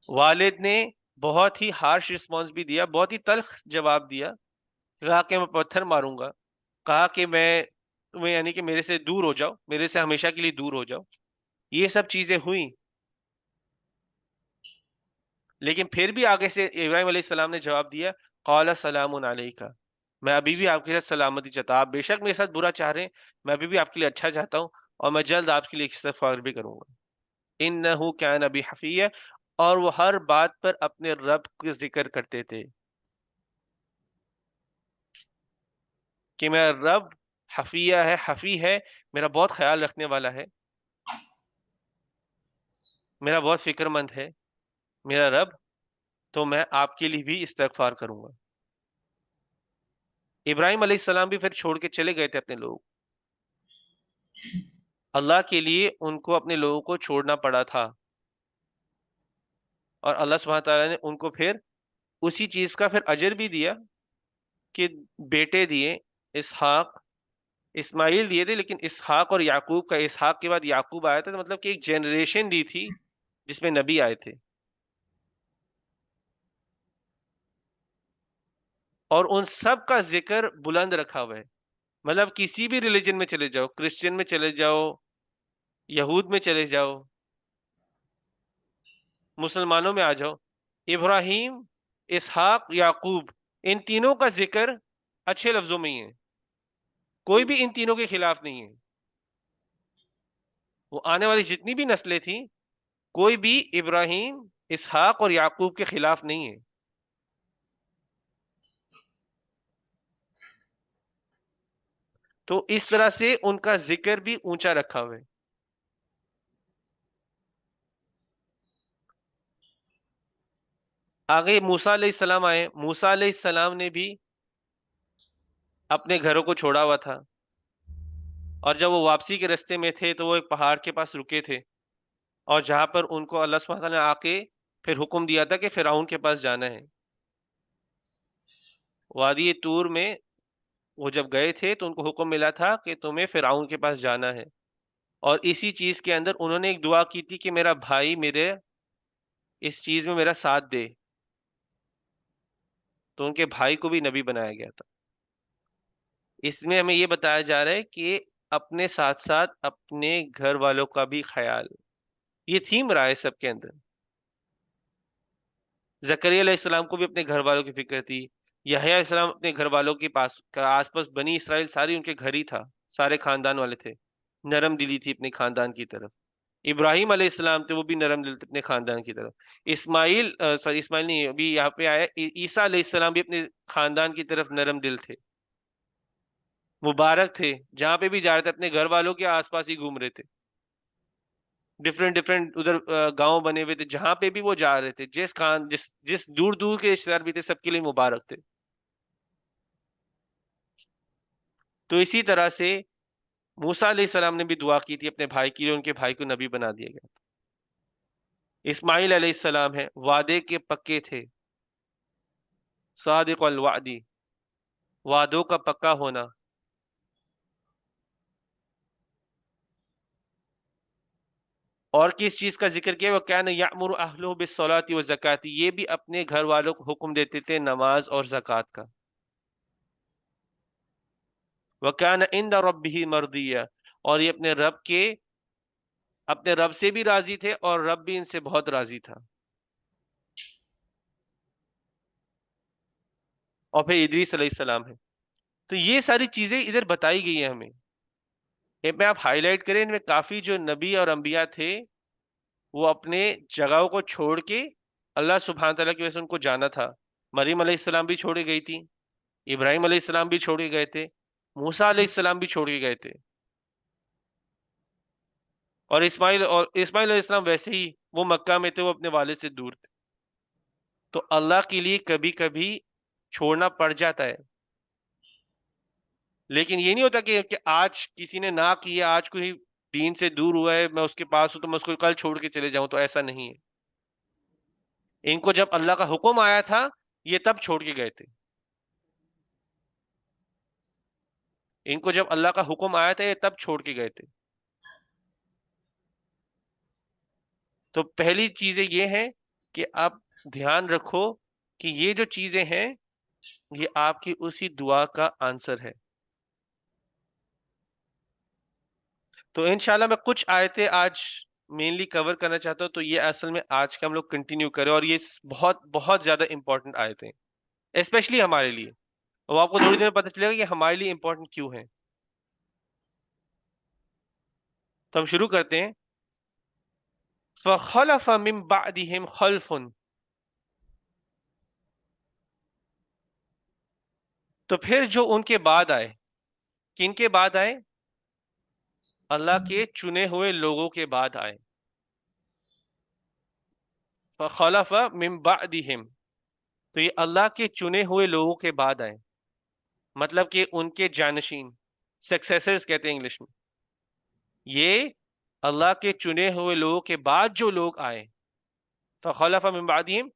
والد نے بہت ہی ہارش رسپانس بھی دیا، بہت ہی تلخ جواب دیا. کہا کہ میں پتھر ماروں گا، کہا کہ میں تمہیں یعنی کہ میرے سے دور ہو جاؤ، میرے سے ہمیشہ کے لیے دور ہو جاؤ. یہ سب چیزیں ہوئیں، لیکن پھر بھی آگے سے ابراہیم علیہ السلام نے جواب دیا قال سلام علیکہ، میں ابھی بھی آپ کے ساتھ سلامتی چاہتا ہوں. آپ بے شک میرے ساتھ برا چاہ رہے ہیں، میں ابھی بھی آپ کے لیے اچھا چاہتا ہوں، اور میں جلد آپ کے لیے استغفار بھی کروں گا. انہ کان بی حفیہ، اور وہ ہر بات پر اپنے رب کو ذکر کرتے تھے کہ میرا رب حفیہ ہے، حفی ہے، میرا بہت خیال رکھنے والا ہے، میرا بہت فکر مند ہے میرا رب، تو میں آپ کے لیے بھی استغفار کروں گا. ابراہیم علیہ السلام بھی پھر چھوڑ کے چلے گئے تھے اپنے لوگ. اللہ کے لیے ان کو اپنے لوگوں کو چھوڑنا پڑا تھا، اور اللہ سبحانہ تعالیٰ نے ان کو پھر اسی چیز کا پھر اجر بھی دیا کہ بیٹے دیے، اسحاق اسماعیل دیے تھے، لیکن اسحاق اور یعقوب کا، اسحاق کے بعد یعقوب آیا تھا، تو مطلب کہ ایک جنریشن دی تھی جس میں نبی آئے تھے. اور ان سب کا ذکر بلند رکھا ہوا ہے. مطلب کسی بھی ریلیجن میں چلے جاؤ، کرسچن میں چلے جاؤ، یہود میں چلے جاؤ، مسلمانوں میں آ جاؤ، ابراہیم، اسحاق، یعقوب، ان تینوں کا ذکر اچھے لفظوں میں ہی ہے. کوئی بھی ان تینوں کے خلاف نہیں ہے. وہ آنے والی جتنی بھی نسلیں تھیں، کوئی بھی ابراہیم، اسحاق اور یعقوب کے خلاف نہیں ہے. تو اس طرح سے ان کا ذکر بھی اونچا رکھا ہوا ہے. آگے موسیٰ علیہ السلام آئے. موسیٰ علیہ السلام نے بھی اپنے گھروں کو چھوڑا ہوا تھا، اور جب وہ واپسی کے رستے میں تھے تو وہ ایک پہاڑ کے پاس رکے تھے، اور جہاں پر ان کو اللہ سبحانہ تعالیٰ نے آ کے پھر حکم دیا تھا کہ فرعون کے پاس جانا ہے. وادی طور میں وہ جب گئے تھے تو ان کو حکم ملا تھا کہ تمہیں فرعون کے پاس جانا ہے، اور اسی چیز کے اندر انہوں نے ایک دعا کی تھی کہ میرا بھائی میرے اس چیز میں میرا ساتھ دے، تو ان کے بھائی کو بھی نبی بنایا گیا تھا. اس میں ہمیں یہ بتایا جا رہا ہے کہ اپنے ساتھ ساتھ اپنے گھر والوں کا بھی خیال، یہ تھیم رہا ہے سب کے اندر. زکریا علیہ السلام کو بھی اپنے گھر والوں کی فکر تھی. یحییٰ علیہ السلام اپنے گھر والوں کے پاس آس پاس بنی اسرائیل ساری ان کے گھر ہی تھا، سارے خاندان والے تھے، نرم دلی تھی اپنے خاندان کی طرف. ابراہیم علیہ السلام تھے، وہ بھی نرم دل تھے اپنے خاندان کی طرف. اسماعیل نہیں، ابھی یہاں پہ آیا عیسیٰ علیہ السلام بھی اپنے خاندان کی طرف نرم دل تھے، مبارک تھے، جہاں پہ بھی جا رہے تھے اپنے گھر والوں کے آس پاس ہی گھوم رہے تھے. ڈفرینٹ ادھر گاؤں بنے ہوئے تھے، جہاں پہ بھی وہ جا رہے تھے، جس دور دور کے رشتے دار بھی تھے، سب کے لیے مبارک تھے. تو اسی طرح سے موسیٰ علیہ السلام نے بھی دعا کی تھی اپنے بھائی کے لیے، ان کے بھائی کو نبی بنا دیا گیا. اسماعیل علیہ السلام ہے، وعدے کے پکے تھے، صادق الوعدی، وعدوں کا پکا ہونا. اور کس چیز کا ذکر کیا؟ وَكَانَ يَأْمُرُ أَهْلُهُ بِالصَّلَاةِ وَالزَّكَاةِ، یہ بھی اپنے گھر والوں کو حکم دیتے تھے نماز اور زکوٰۃ کا. وَكَانَ عِندَ رَبِّهِ مَرْضِيًّا، اور یہ اپنے رب سے بھی راضی تھے، اور رب بھی ان سے بہت راضی تھا. اور پھر ادریس علیہ السلام ہے. تو یہ ساری چیزیں ادھر بتائی گئی ہیں ہمیں. میں آپ ہائی لائٹ کریں، ان میں کافی جو نبی اور انبیاء تھے وہ اپنے جگہوں کو چھوڑ کے اللہ سبحانہ تعالیٰ کی وجہ سے ان کو جانا تھا. مریم علیہ السلام بھی چھوڑے گئی تھی، ابراہیم علیہ السلام بھی چھوڑے گئے تھے، موسیٰ علیہ السلام بھی چھوڑ کے گئے تھے، اور اسماعیل علیہ السلام ویسے ہی وہ مکہ میں تھے، وہ اپنے والد سے دور تھے. تو اللہ کے لیے کبھی کبھی چھوڑنا پڑ جاتا ہے، لیکن یہ نہیں ہوتا کہ آج کسی نے نہ کیا، آج کوئی دین سے دور ہوا ہے، میں اس کے پاس ہوں تو میں اس کو کل چھوڑ کے چلے جاؤں. تو ایسا نہیں ہے. ان کو جب اللہ کا حکم آیا تھا یہ تب چھوڑ کے گئے تھے. ان کو جب اللہ کا حکم آیا تھا یہ تب چھوڑ کے گئے تھے. تو پہلی چیزیں یہ ہیں کہ آپ دھیان رکھو کہ یہ جو چیزیں ہیں یہ آپ کی اسی دعا کا آنسر ہے. تو انشاءاللہ میں کچھ آیتیں آج مینلی کور کرنا چاہتا ہوں. تو یہ اصل میں آج کے ہم لوگ کنٹینیو کریں، اور یہ بہت بہت زیادہ امپورٹنٹ آیتیں اسپیشلی ہمارے لیے، اور آپ کو تھوڑی دیر میں پتہ چلے گا کہ ہمارے لیے امپورٹنٹ کیوں ہیں. تو ہم شروع کرتے ہیں. فَخَلَفَ مِن بَعْدِهِمْ خَلْفٌ، تو پھر جو ان کے بعد آئے، کن کے بعد آئے؟ اللہ کے چنے ہوئے لوگوں کے بعد آئے. فَخَلَفَ مِن بَعْدِهِمْ، تو یہ اللہ کے چنے ہوئے لوگوں کے بعد آئے، مطلب کہ ان کے جانشین، سکسیسرز کہتے ہیں انگلش میں. یہ اللہ کے چنے ہوئے لوگوں کے بعد جو لوگ آئے، فخلف من بعدہم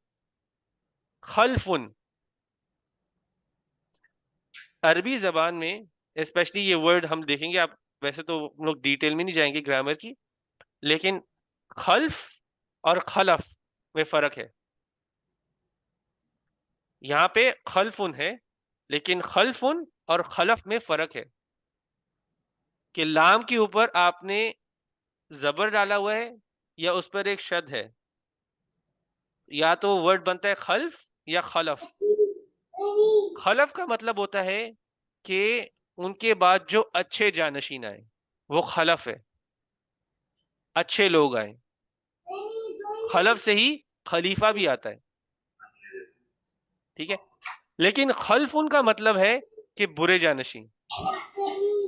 خلف. عربی زبان میں اسپیشلی یہ ورڈ ہم دیکھیں گے، آپ ویسے تو ہم لوگ ڈیٹیل میں نہیں جائیں گے گرامر کی، لیکن خلف اور خلف میں فرق ہے. یہاں پہ خلفن ہے، لیکن خلفن اور خلف میں فرق ہے کہ لام کے اوپر آپ نے زبر ڈالا ہوا ہے یا اس پر ایک شد ہے. یا تو ورڈ بنتا ہے خلف یا خلف. خلف کا مطلب ہوتا ہے کہ ان کے بعد جو اچھے جانشین آئے وہ خلف ہے، اچھے لوگ آئے. خلف سے ہی خلیفہ بھی آتا ہے، ٹھیک ہے. لیکن خلف ان کا مطلب ہے کہ برے جانشین،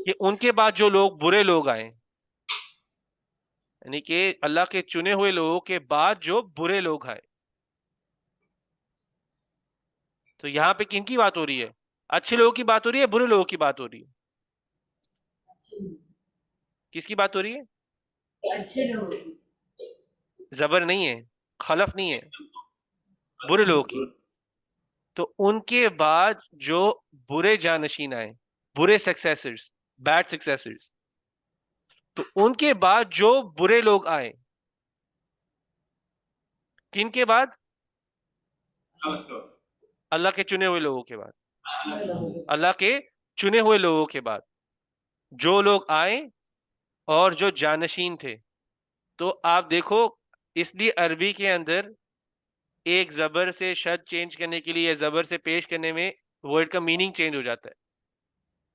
کہ ان کے بعد جو لوگ برے لوگ آئے، یعنی کہ اللہ کے چنے ہوئے لوگوں کے بعد جو برے لوگ آئے. تو یہاں پہ کن کی بات ہو رہی ہے؟ اچھے لوگوں کی بات ہو رہی ہے، برے لوگوں کی بات ہو رہی ہے؟ کس کی بات ہو رہی ہے؟ اچھے لوگ. زبر نہیں ہے، خلف نہیں ہے، برے لوگوں کی. تو ان کے بعد جو برے جانشین آئے، برے سکسیسرز، بیڈ سکسیسرز، تو ان کے بعد جو برے لوگ آئے، کن کے بعد؟ اللہ کے چنے ہوئے لوگوں کے بعد. اللہ کے چنے ہوئے لوگوں کے بعد جو لوگ آئے اور جو جانشین تھے. تو آپ دیکھو، اس لیے عربی کے اندر ایک زبر سے شد چینج کرنے کے لیے یا زبر سے پیش کرنے میں ورڈ کا میننگ چینج ہو جاتا ہے.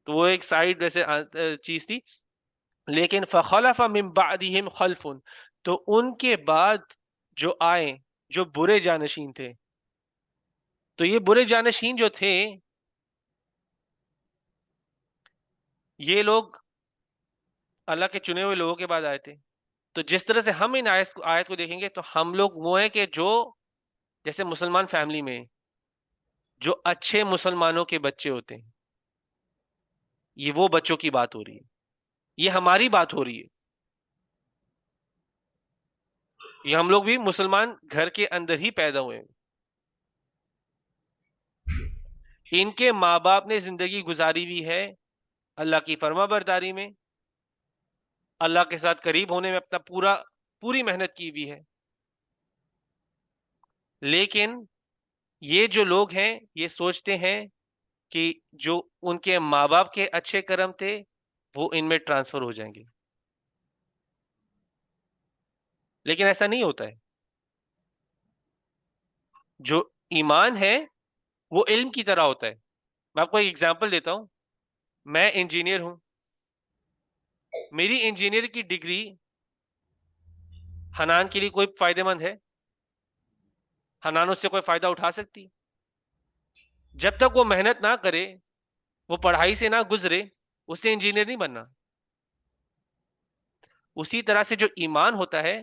تو وہ ایک سائڈ ویسے چیز تھی. لیکن فخلف من بعدہم خلف، تو ان کے بعد جو آئے جو برے جانشین تھے. تو یہ برے جانشین جو تھے یہ لوگ اللہ کے چنے ہوئے لوگوں کے بعد آئے تھے. تو جس طرح سے ہم ان آیت کو دیکھیں گے تو ہم لوگ وہ ہیں کہ جو جیسے مسلمان فیملی میں جو اچھے مسلمانوں کے بچے ہوتے ہیں، یہ وہ بچوں کی بات ہو رہی ہے، یہ ہماری بات ہو رہی ہے. یہ ہم لوگ بھی مسلمان گھر کے اندر ہی پیدا ہوئے ہیں. ان کے ماں باپ نے زندگی گزاری ہوئی ہے اللہ کی فرما برداری میں، اللہ کے ساتھ قریب ہونے میں اپنا پوری محنت کی ہوئی ہے. لیکن یہ جو لوگ ہیں یہ سوچتے ہیں کہ جو ان کے ماں باپ کے اچھے کرم تھے وہ ان میں ٹرانسفر ہو جائیں گے. لیکن ایسا نہیں ہوتا ہے. جو ایمان ہے وہ علم کی طرح ہوتا ہے. میں آپ کو ایک ایگزامپل دیتا ہوں. میں انجینئر ہوں، میری انجینئر کی ڈگری حنان کے لیے کوئی فائدہ مند ہے؟ حنان اس سے کوئی فائدہ اٹھا سکتی؟ جب تک وہ محنت نہ کرے، وہ پڑھائی سے نہ گزرے، اس نے انجینئر نہیں بننا. اسی طرح سے جو ایمان ہوتا ہے،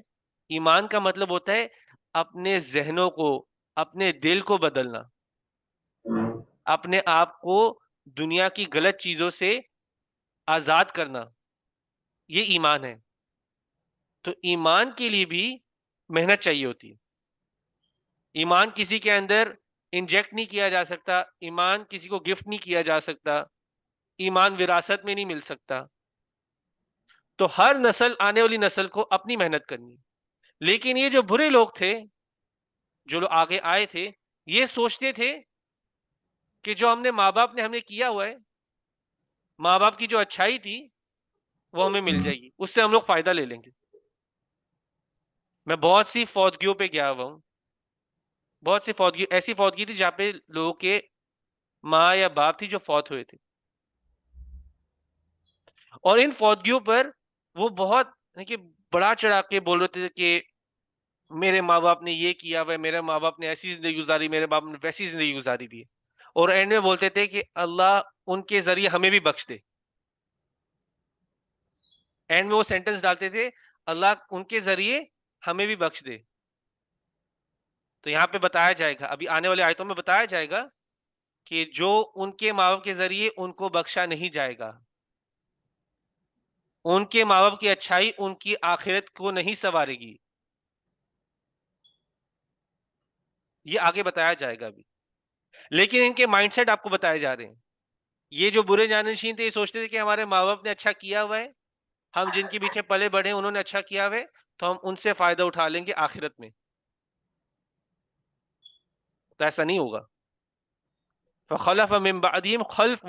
ایمان کا مطلب ہوتا ہے اپنے ذہنوں کو، اپنے دل کو بدلنا، اپنے آپ کو دنیا کی غلط چیزوں سے آزاد کرنا. یہ ایمان ہے. تو ایمان کے لیے بھی محنت چاہیے ہوتی ہے. ایمان کسی کے اندر انجیکٹ نہیں کیا جا سکتا، ایمان کسی کو گفٹ نہیں کیا جا سکتا، ایمان وراثت میں نہیں مل سکتا. تو ہر نسل، آنے والی نسل کو اپنی محنت کرنی. لیکن یہ جو برے لوگ تھے، جو لوگ آگے آئے تھے، یہ سوچتے تھے کہ جو ہم نے ماں باپ نے ہمیں کیا ہوا ہے، ماں باپ کی جو اچھائی تھی وہ ہمیں مل جائے گی، اس سے ہم لوگ فائدہ لے لیں گے. میں بہت سی فوتگیوں پہ گیا ہوا ہوں، بہت سی فوتگی، ایسی فوتگی تھی جہاں پہ لوگوں کے ماں یا باپ تھی جو فوت ہوئے تھے. اور ان فوتگیوں پر وہ بہت کہ بڑا چڑھا کے بول رہے تھے کہ میرے ماں باپ نے یہ کیا ہوا ہے، میرے ماں باپ نے ایسی زندگی گزاری، میرے باپ نے ویسی زندگی گزاری دی ہے. اور اینڈ میں بولتے تھے کہ اللہ ان کے ذریعے ہمیں بھی بخش دے. اینڈ میں وہ سینٹنس ڈالتے تھے، اللہ ان کے ذریعے ہمیں بھی بخش دے. تو یہاں پہ بتایا جائے گا، ابھی آنے والے آیتوں میں بتایا جائے گا کہ جو ان کے ماں باپ کے ذریعے ان کو بخشا نہیں جائے گا، ان کے ماں باپ کی اچھائی ان کی آخرت کو نہیں سنوارے گی. یہ آگے بتایا جائے گا ابھی. لیکن ان کے مائنڈ سیٹ آپ کو بتائے جا رہے ہیں. یہ جو برے جانشین تھے یہ سوچتے تھے کہ ہمارے ماں باپ نے اچھا کیا ہوا ہے، ہم جن کے پیچھے پلے بڑھے انہوں نے اچھا کیا ہوا ہے، تو ہم ان سے فائدہ اٹھا لیں گے آخرت میں. تو ایسا نہیں ہوگا. فخلف من بعدہم خلف،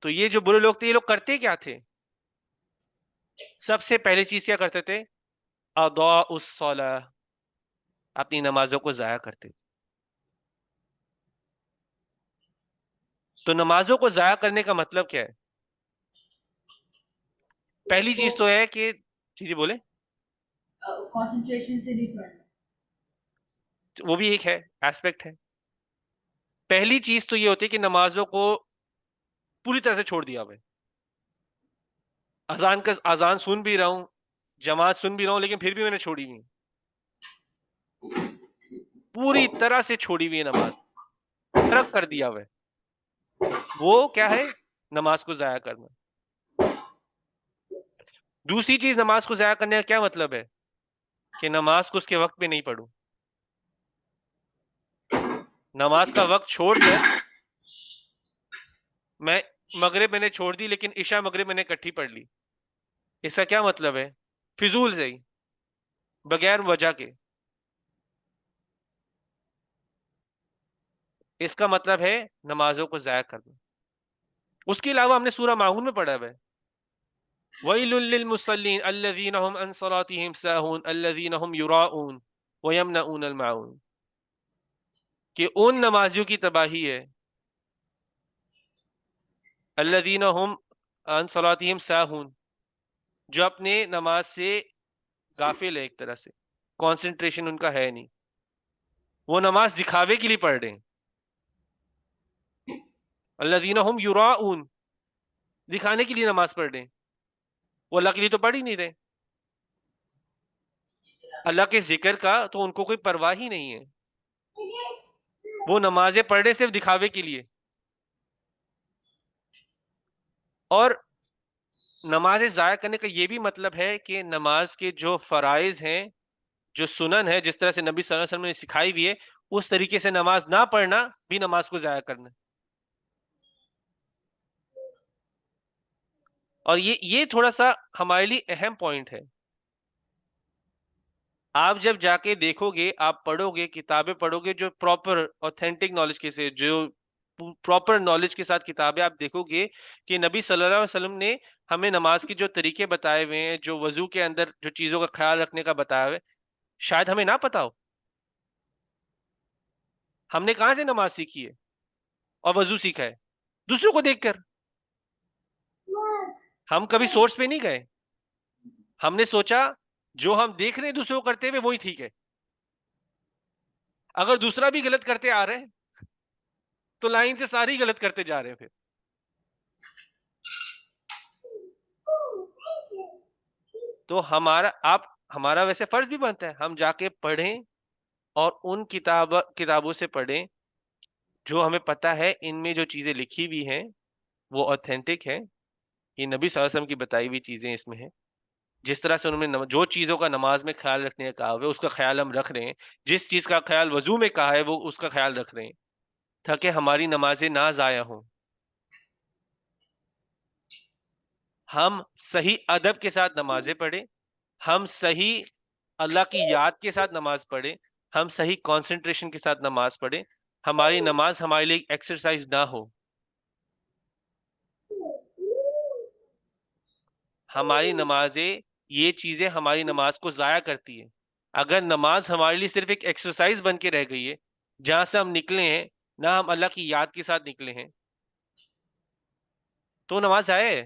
تو یہ جو برے لوگ تھے یہ لوگ کرتے کیا تھے؟ سب سے پہلی چیز کیا کرتے تھے؟ اضاعوا الصلاۃ، اپنی نمازوں کو ضائع کرتے. تو نمازوں کو ضائع کرنے کا مطلب کیا ہے؟ پہلی چیز تو ہے کہ جی بولے، کنسنٹریشن سے نہیں پڑھنا. وہ بھی ایک ہے، ایسپیکٹ ہے. پہلی چیز تو یہ ہوتی ہے کہ نمازوں کو پوری طرح سے چھوڑ دیا ہوا ہے. اذان سن بھی رہا ہوں، جماعت سن بھی رہا ہوں، لیکن پھر بھی میں نے چھوڑی ہوئی، پوری طرح سے چھوڑی ہوئی ہے نماز، ترک کر دیا ہوا ہے. وہ کیا ہے؟ نماز کو ضائع کرنا. دوسری چیز نماز کو ضائع کرنے کا کیا مطلب ہے؟ کہ نماز کو اس کے وقت پہ نہیں پڑھوں. نماز کا وقت چھوڑ کر میں مغرب میں نے چھوڑ دی لیکن عشاء مغرب میں نے اکٹھی پڑھ لی. اس کا کیا مطلب ہے؟ فضول سے ہی، بغیر وجہ کے. اس کا مطلب ہے نمازوں کو ضائع کرنا. اس کے علاوہ ہم نے سورہ ماعون میں پڑھا ہوا ہے وَيْلٌ لِّلْمُصَلِّينَ الَّذِينَ هُمْ عَنْ صَلَاتِهِمْ سَاهُونَ الَّذِينَ هُمْ يُرَاءُونَ وَيَمْنَعُونَ الْمَاعُونَ، کہ ان نمازیوں کی تباہی ہے الَّذِينَ هُمْ عَنْ صَلَاتِهِمْ سَاهُونَ، جو اپنے نماز سے غافل ہے، ایک طرح سے کانسنٹریشن ان کا ہے نہیں، وہ نماز دکھاوے کے لیے پڑھ رہے ہیں. الَّذِينَ هُمْ يُرَاءُونَ، دکھانے کے لیے نماز پڑھ رہے ہیں، وہ اللہ کے لیے تو پڑھ ہی نہیں رہے. اللہ کے ذکر کا تو ان کو کوئی پرواہ ہی نہیں ہے، وہ نمازیں پڑھ رہے صرف دکھاوے کے لیے. اور نمازیں ضائع کرنے کا یہ بھی مطلب ہے کہ نماز کے جو فرائض ہیں، جو سنن ہے، جس طرح سے نبی صلی اللہ علیہ وسلم نے سکھائی بھی ہے، اس طریقے سے نماز نہ پڑھنا بھی نماز کو ضائع کرنا. اور یہ تھوڑا سا ہمارے لیے اہم پوائنٹ ہے. آپ جب جا کے دیکھو گے، آپ پڑھو گے، کتابیں پڑھو گے جو پراپر اوتھینٹک نالج کے سے، جو پراپر نالج کے ساتھ کتابیں آپ دیکھو گے کہ نبی صلی اللہ علیہ وسلم نے ہمیں نماز کے جو طریقے بتائے ہوئے ہیں، جو وضو کے اندر جو چیزوں کا خیال رکھنے کا بتایا ہوا ہے، شاید ہمیں نہ پتا ہو. ہم نے کہاں سے نماز سیکھی ہے اور وضو سیکھا ہے؟ دوسروں کو دیکھ کر. ہم کبھی سورس پہ نہیں گئے، ہم نے سوچا جو ہم دیکھ رہے ہیں دوسروں کو کرتے ہوئے وہی ٹھیک ہے. اگر دوسرا بھی غلط کرتے آ رہے ہیں تو لائن سے ساری غلط کرتے جا رہے ہیں. پھر تو ہمارا ویسے فرض بھی بنتا ہے ہم جا کے پڑھیں اور ان کتابوں سے پڑھیں جو ہمیں پتا ہے ان میں جو چیزیں لکھی ہوئی ہیں وہ اوتھینٹک ہیں، یہ نبی صلی اللہ علیہ وسلم کی بتائی ہوئی چیزیں اس میں ہیں. جس طرح سے انہوں نے جو چیزوں کا نماز میں خیال رکھنے کا کہا ہوا ہے اس کا خیال ہم رکھ رہے ہیں، جس چیز کا خیال وضو میں کہا ہے وہ اس کا خیال رکھ رہے ہیں تاکہ ہماری نمازیں نہ ضائع ہوں. ہم صحیح ادب کے ساتھ نمازیں پڑھیں، ہم صحیح اللہ کی یاد کے ساتھ نماز پڑھیں، ہم صحیح کانسنٹریشن کے ساتھ نماز پڑھیں. ہماری نماز ہمارے لیے ایکسرسائز نہ ہو. ہماری نمازیں یہ چیزیں ہماری نماز کو ضائع کرتی ہیں. اگر نماز ہمارے لیے صرف ایک ایکسرسائز بن کے رہ گئی ہے جہاں سے ہم نکلے ہیں نہ ہم اللہ کی یاد کے ساتھ نکلے ہیں تو نماز ضائع ہے.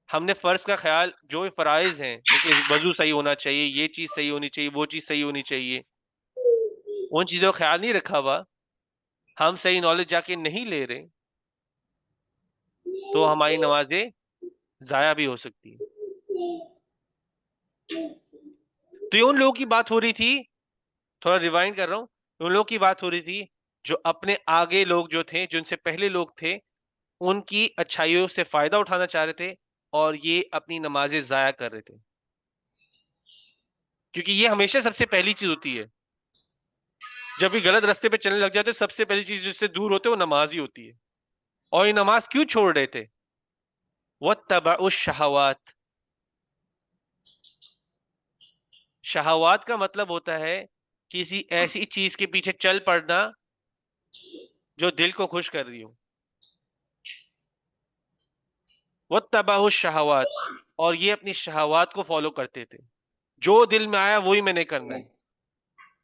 ہم نے فرض کا خیال جو فرائض ہیں کہ وضو صحیح ہونا چاہیے، یہ چیز صحیح ہونی چاہیے، وہ چیز صحیح ہونی چاہیے، ان چیزوں کا خیال نہیں رکھا ہوا، ہم صحیح نالج جا کے نہیں لے رہے تو ہماری نمازیں ضائع بھی ہو سکتی ہیں. تو یہ ان لوگوں کی بات ہو رہی تھی، تھوڑا ریوائنڈ کر رہا ہوں، ان لوگوں کی بات ہو رہی تھی جو اپنے آگے لوگ جو تھے، جو ان سے پہلے لوگ تھے، ان کی اچھائیوں سے فائدہ اٹھانا چاہ رہے تھے اور یہ اپنی نمازیں ضائع کر رہے تھے. کیونکہ یہ ہمیشہ سب سے پہلی چیز ہوتی ہے، جب بھی غلط راستے پہ چلنے لگ جاتے سب سے پہلی چیز جس سے دور ہوتے وہ نماز ہی ہوتی ہے. اور یہ نماز کیوں چھوڑ رہے تھے؟ وَاتَّبَعُوا الشَّهَوَاتِ. شہوات کا مطلب ہوتا ہے کسی ایسی چیز کے پیچھے چل پڑنا جو دل کو خوش کر رہی ہو. وَاتَّبَعُوا الشَّهَوَاتِ، اور یہ اپنی شہوات کو فالو کرتے تھے، جو دل میں آیا وہی میں نے کرنا ہے.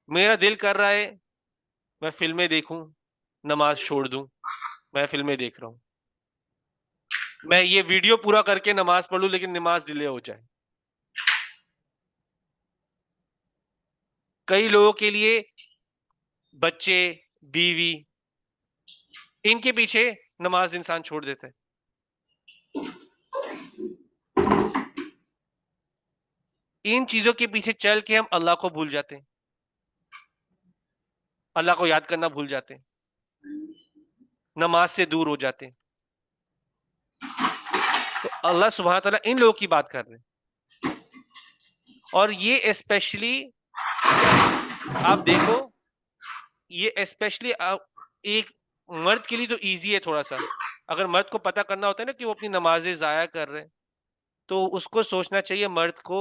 میرا دل کر رہا ہے میں فلمیں دیکھوں، نماز چھوڑ دوں، میں فلمیں دیکھ رہا ہوں. میں یہ ویڈیو پورا کر کے نماز پڑھ لوں لیکن نماز ڈیلے ہو جائے. کئی لوگوں کے لیے بچے، بیوی، ان کے پیچھے نماز انسان چھوڑ دیتا ہے. ان چیزوں کے پیچھے چل کے ہم اللہ کو بھول جاتے ہیں، اللہ کو یاد کرنا بھول جاتے ہیں، نماز سے دور ہو جاتے ہیں. تو اللہ سبحانہ تعالیٰ ان لوگوں کی بات کر رہے ہیں. اور یہ اسپیشلی آپ دیکھو، یہ اسپیشلی ایک مرد کے لیے تو ایزی ہے تھوڑا سا. اگر مرد کو پتہ کرنا ہوتا ہے نا کہ وہ اپنی نمازیں ضائع کر رہے ہیں تو اس کو سوچنا چاہیے مرد کو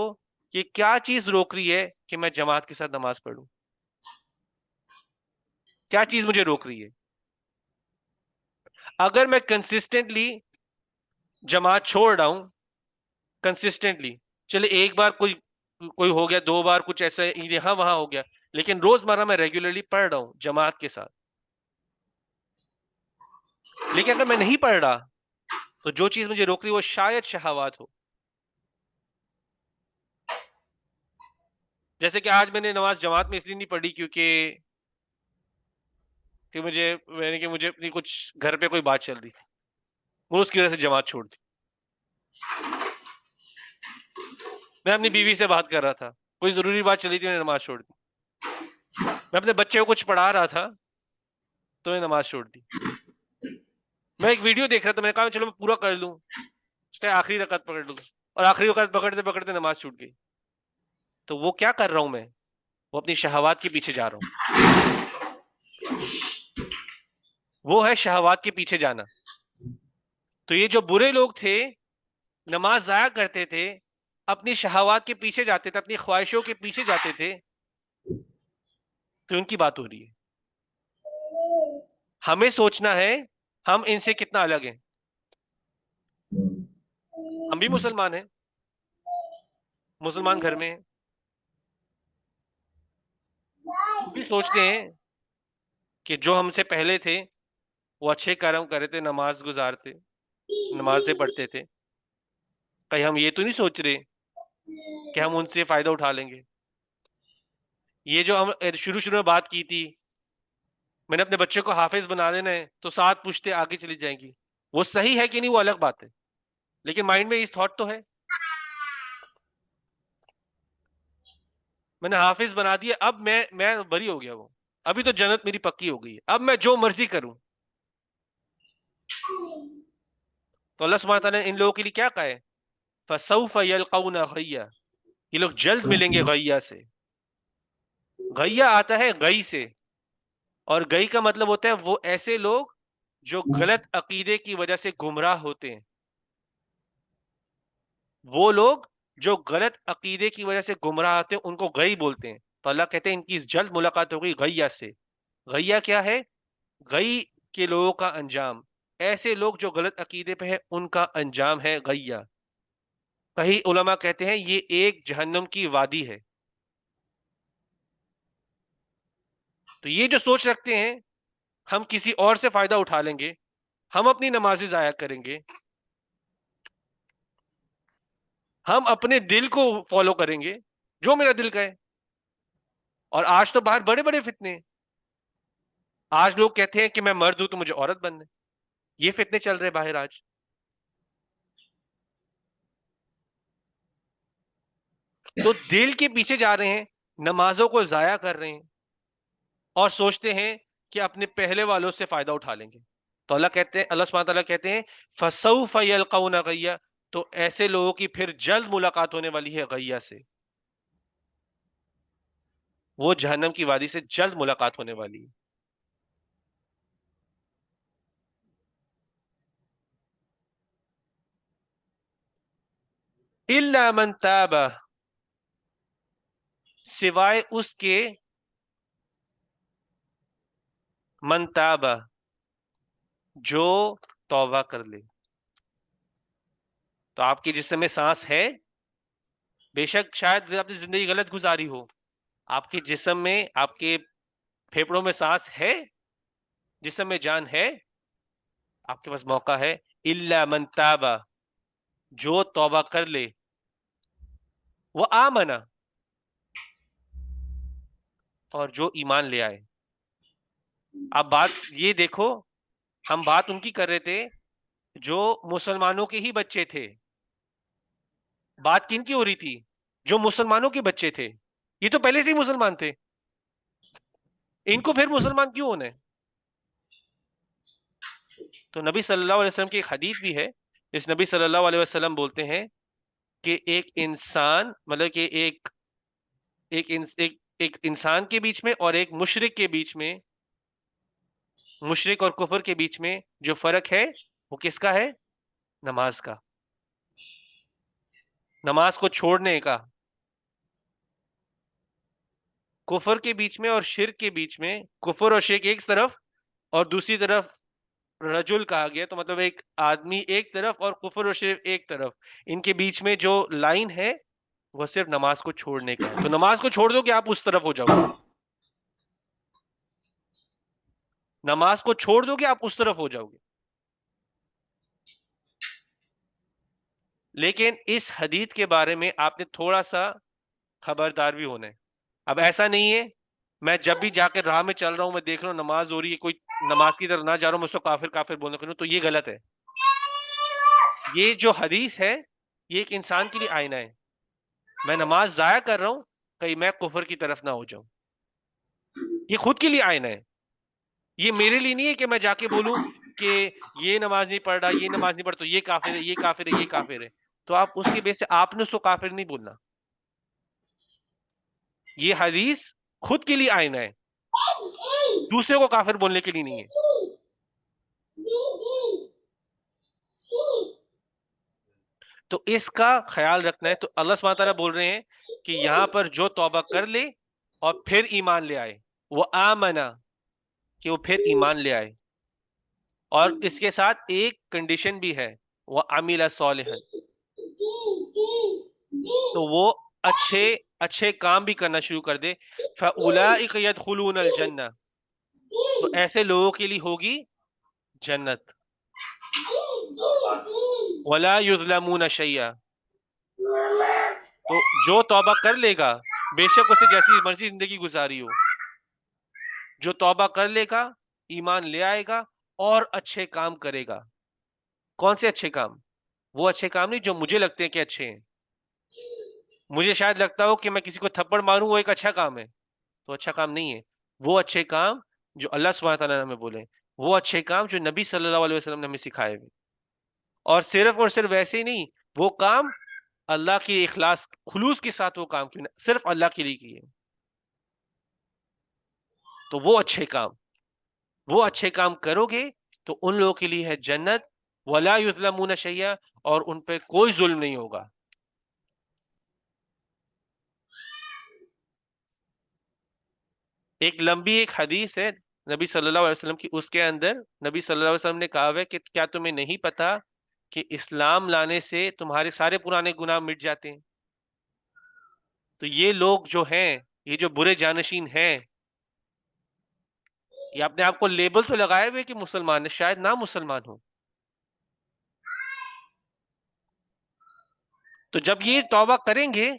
کہ کیا چیز روک رہی ہے کہ میں جماعت کے ساتھ نماز پڑھوں، کیا چیز مجھے روک رہی ہے. اگر میں کنسسٹنٹلی جماعت چھوڑ رہا ہوں، کنسسٹنٹلی، چلے ایک بار کوئی ہو گیا، دو بار کچھ ایسا یہاں وہاں ہو گیا، لیکن روزمرہ میں ریگولرلی پڑھ رہا ہوں جماعت کے ساتھ. لیکن اگر میں نہیں پڑھ رہا تو جو چیز مجھے روک رہی ہے وہ شاید شہوات ہو. جیسے کہ آج میں نے نماز جماعت میں اس لیے نہیں پڑھی کیونکہ مجھے اپنی کچھ گھر پہ کوئی بات چل رہی تھی، میں اس کی وجہ سے جماعت چھوڑ دی. میں اپنی بیوی سے بات کر رہا تھا، کوئی ضروری بات چلی تھی، میں نے نماز چھوڑ دی. میں اپنے بچے کو کچھ پڑھا رہا تھا تو میں نماز چھوڑ دی. میں ایک ویڈیو دیکھ رہا تھا، میں نے کہا چلو میں پورا کر لوں، آخری رکعت پکڑ لوں، اور آخری رکعت پکڑتے پکڑتے نماز چھوٹ گئی. تو وہ کیا کر رہا ہوں میں؟ وہ اپنی شہوات کے پیچھے جا رہا ہوں. وہ ہے شہوات کے پیچھے جانا. تو یہ جو برے لوگ تھے نماز ضائع کرتے تھے، اپنی شہوات کے پیچھے جاتے تھے، اپنی خواہشوں کے پیچھے جاتے تھے، تو ان کی بات ہو رہی ہے. ہمیں سوچنا ہے ہم ان سے کتنا الگ ہیں. ہم بھی مسلمان ہیں، مسلمان گھر میں ہیں، ہم بھی سوچتے ہیں کہ جو ہم سے پہلے تھے وہ اچھے کارم کر رہے تھے، نماز گزارتے، نمازیں پڑھتے تھے. کہیں ہم یہ تو نہیں سوچ رہے کہ ہم ان سے فائدہ اٹھا لیں گے. یہ جو ہم شروع میں بات کی تھی، میں نے اپنے بچے کو حافظ بنا دینا ہے تو 7 پوچھتے آگے چلی جائیں گی، وہ صحیح ہے کہ نہیں وہ الگ بات ہے، لیکن مائنڈ میں اس تھاٹ تو ہے. میں نے حافظ بنا دیا، اب میں بری ہو گیا، وہ ابھی تو جنت میری پکی ہو گئی ہے، اب میں جو مرضی کروں. تو اللہ سبحانہ تعالیٰ نے ان لوگوں کے لیے کیا کہا ہے؟ فَسَوْفَ يَلْقَوْنَ غَيًّا، یہ لوگ جلد ملیں گے غیّا سے. غیّا آتا ہے غی سے، اور غی کا مطلب ہوتا ہے وہ ایسے لوگ جو غلط عقیدے کی وجہ سے گمراہ ہوتے ہیں. وہ لوگ جو غلط عقیدے کی وجہ سے گمراہ ہوتے ہیں ان کو غی بولتے ہیں. تو اللہ کہتے ہیں ان کی جلد ملاقات ہوگی غیّا سے. غیّا کیا ہے؟ غی کے لوگوں کا انجام، ایسے لوگ جو غلط عقیدے پہ ہے ان کا انجام ہے غیّا. کئی علماء کہتے ہیں یہ ایک جہنم کی وادی ہے. تو یہ جو سوچ رکھتے ہیں ہم کسی اور سے فائدہ اٹھا لیں گے، ہم اپنی نمازیں ضائع کریں گے، ہم اپنے دل کو فالو کریں گے جو میرا دل کہے. اور آج تو باہر بڑے بڑے فتنے ہیں. آج لوگ کہتے ہیں کہ میں مرد ہوں تو مجھے عورت بننا ہے. یہ فتنے چل رہے باہر آج. تو دل کے پیچھے جا رہے ہیں، نمازوں کو ضائع کر رہے ہیں اور سوچتے ہیں کہ اپنے پہلے والوں سے فائدہ اٹھا لیں گے. تو اللہ کہتے ہیں، اللہ سبحانہ تعالیٰ کہتے ہیں فَسَوْفَ يَلْقَوْنَ غَيًّا، تو ایسے لوگوں کی پھر جلد ملاقات ہونے والی ہے غیّا سے. وہ جہنم کی وادی سے جلد ملاقات ہونے والی ہے. إِلَّا مَن تَابَ، سوائے اس کے، من تاب، جو توبہ کر لے. تو آپ کے جسم میں سانس ہے، بے شک شاید آپ نے زندگی غلط گزاری ہو، آپ کے جسم میں، آپ کے پھیپڑوں میں سانس ہے، جسم میں جان ہے، آپ کے پاس موقع ہے. الا من تاب، جو توبہ کر لے، وہ آمنا، اور جو ایمان لے آئے. اب بات یہ دیکھو، ہم بات ان کی کر رہے تھے جو مسلمانوں کے ہی بچے تھے. بات کن کی ہو رہی تھی؟ جو مسلمانوں کے بچے تھے. یہ تو پہلے سے ہی مسلمان تھے، ان کو پھر مسلمان کیوں ہونا ہے؟ تو نبی صلی اللہ علیہ وسلم کی ایک حدیث بھی ہے، اس نبی صلی اللہ علیہ وسلم بولتے ہیں کہ ایک انسان، مطلب کہ ایک انسان کے بیچ میں اور ایک مشرک کے بیچ میں، مشرک اور کفر کے بیچ میں جو فرق ہے وہ کس کا ہے؟ نماز کا، نماز کو چھوڑنے کا. کفر کے بیچ میں اور شرک کے بیچ میں، کفر اور شرک ایک طرف اور دوسری طرف رجل کہا گیا، تو مطلب ایک آدمی ایک طرف اور کفر اور شرک ایک طرف، ان کے بیچ میں جو لائن ہے وہ صرف نماز کو چھوڑنے کا ہے. تو نماز کو چھوڑ دو کہ آپ اس طرف ہو جاؤ گے، نماز کو چھوڑ دو کہ آپ اس طرف ہو جاؤ گے. لیکن اس حدیث کے بارے میں آپ نے تھوڑا سا خبردار بھی ہونا ہے. اب ایسا نہیں ہے میں جب بھی جا کے راہ میں چل رہا ہوں، میں دیکھ رہا ہوں نماز ہو رہی ہے، کوئی نماز کی طرف نہ جا رہا ہوں، میں اس کو کافر کافر بولنے کروں، تو یہ غلط ہے. یہ جو حدیث ہے یہ ایک انسان کے لیے آئینہ ہے. میں نماز ضائع کر رہا ہوں کہیں میں کفر کی طرف نہ ہو جاؤں، یہ خود کے لیے آئینہ ہے. یہ میرے لیے نہیں ہے کہ میں جا کے بولوں کہ یہ نماز نہیں پڑھ رہا، یہ نماز نہیں پڑھ، تو یہ کافر ہے، یہ کافر ہے، یہ کافر ہے. تو آپ اس کے بیس سے آپ نے اس کو کافر نہیں بولنا. یہ حدیث خود کے لیے آئینہ ہے، دوسرے کو کافر بولنے کے لیے نہیں ہے. تو اس کا خیال رکھنا ہے. تو اللہ سبحانہ تعالیٰ بول رہے ہیں کہ یہاں پر جو توبہ کر لے اور پھر ایمان لے آئے، وہ آمنا، کہ وہ پھر ایمان لے آئے. اور اس کے ساتھ ایک کنڈیشن بھی ہے، وہ عمل صالحا، تو وہ اچھے کام بھی کرنا شروع کر دے. فاولئک یدخلون الجنہ، تو ایسے لوگوں کے لیے ہوگی جنت. ولا یظلمون شیئا، تو جو توبہ کر لے گا، بے شک اسے جیسی مرضی زندگی گزاری ہو، جو توبہ کر لے گا، ایمان لے آئے گا اور اچھے کام کرے گا. کون سے اچھے کام؟ وہ اچھے کام نہیں جو مجھے لگتے ہیں کہ اچھے ہیں. مجھے شاید لگتا ہو کہ میں کسی کو تھپڑ ماروں وہ ایک اچھا کام ہے، تو اچھا کام نہیں ہے. وہ اچھے کام جو اللہ سبحانہ تعالیٰ نے ہمیں بولے، وہ اچھے کام جو نبی صلی اللہ علیہ وسلم نے ہمیں سکھائے ہوئے، اور صرف ویسے ہی نہیں، وہ کام اللہ کی اخلاص خلوص کے ساتھ وہ کام کیوں نہ صرف اللہ کے لیے کیے، تو وہ اچھے کام کرو گے تو ان لوگوں کے لیے ہے جنت، ولا یظلمون شیئا، اور ان پہ کوئی ظلم نہیں ہوگا. ایک لمبی ایک حدیث ہے نبی صلی اللہ علیہ وسلم کی، اس کے اندر نبی صلی اللہ علیہ وسلم نے کہا ہے کہ کیا تمہیں نہیں پتا کہ اسلام لانے سے تمہارے سارے پرانے گناہ مٹ جاتے ہیں. تو یہ لوگ جو ہیں، یہ جو برے جانشین ہیں، یہ اپنے آپ کو لیبل تو لگائے ہوئے کہ مسلمان ہے، شاید نہ مسلمان ہو. تو جب یہ توبہ کریں گے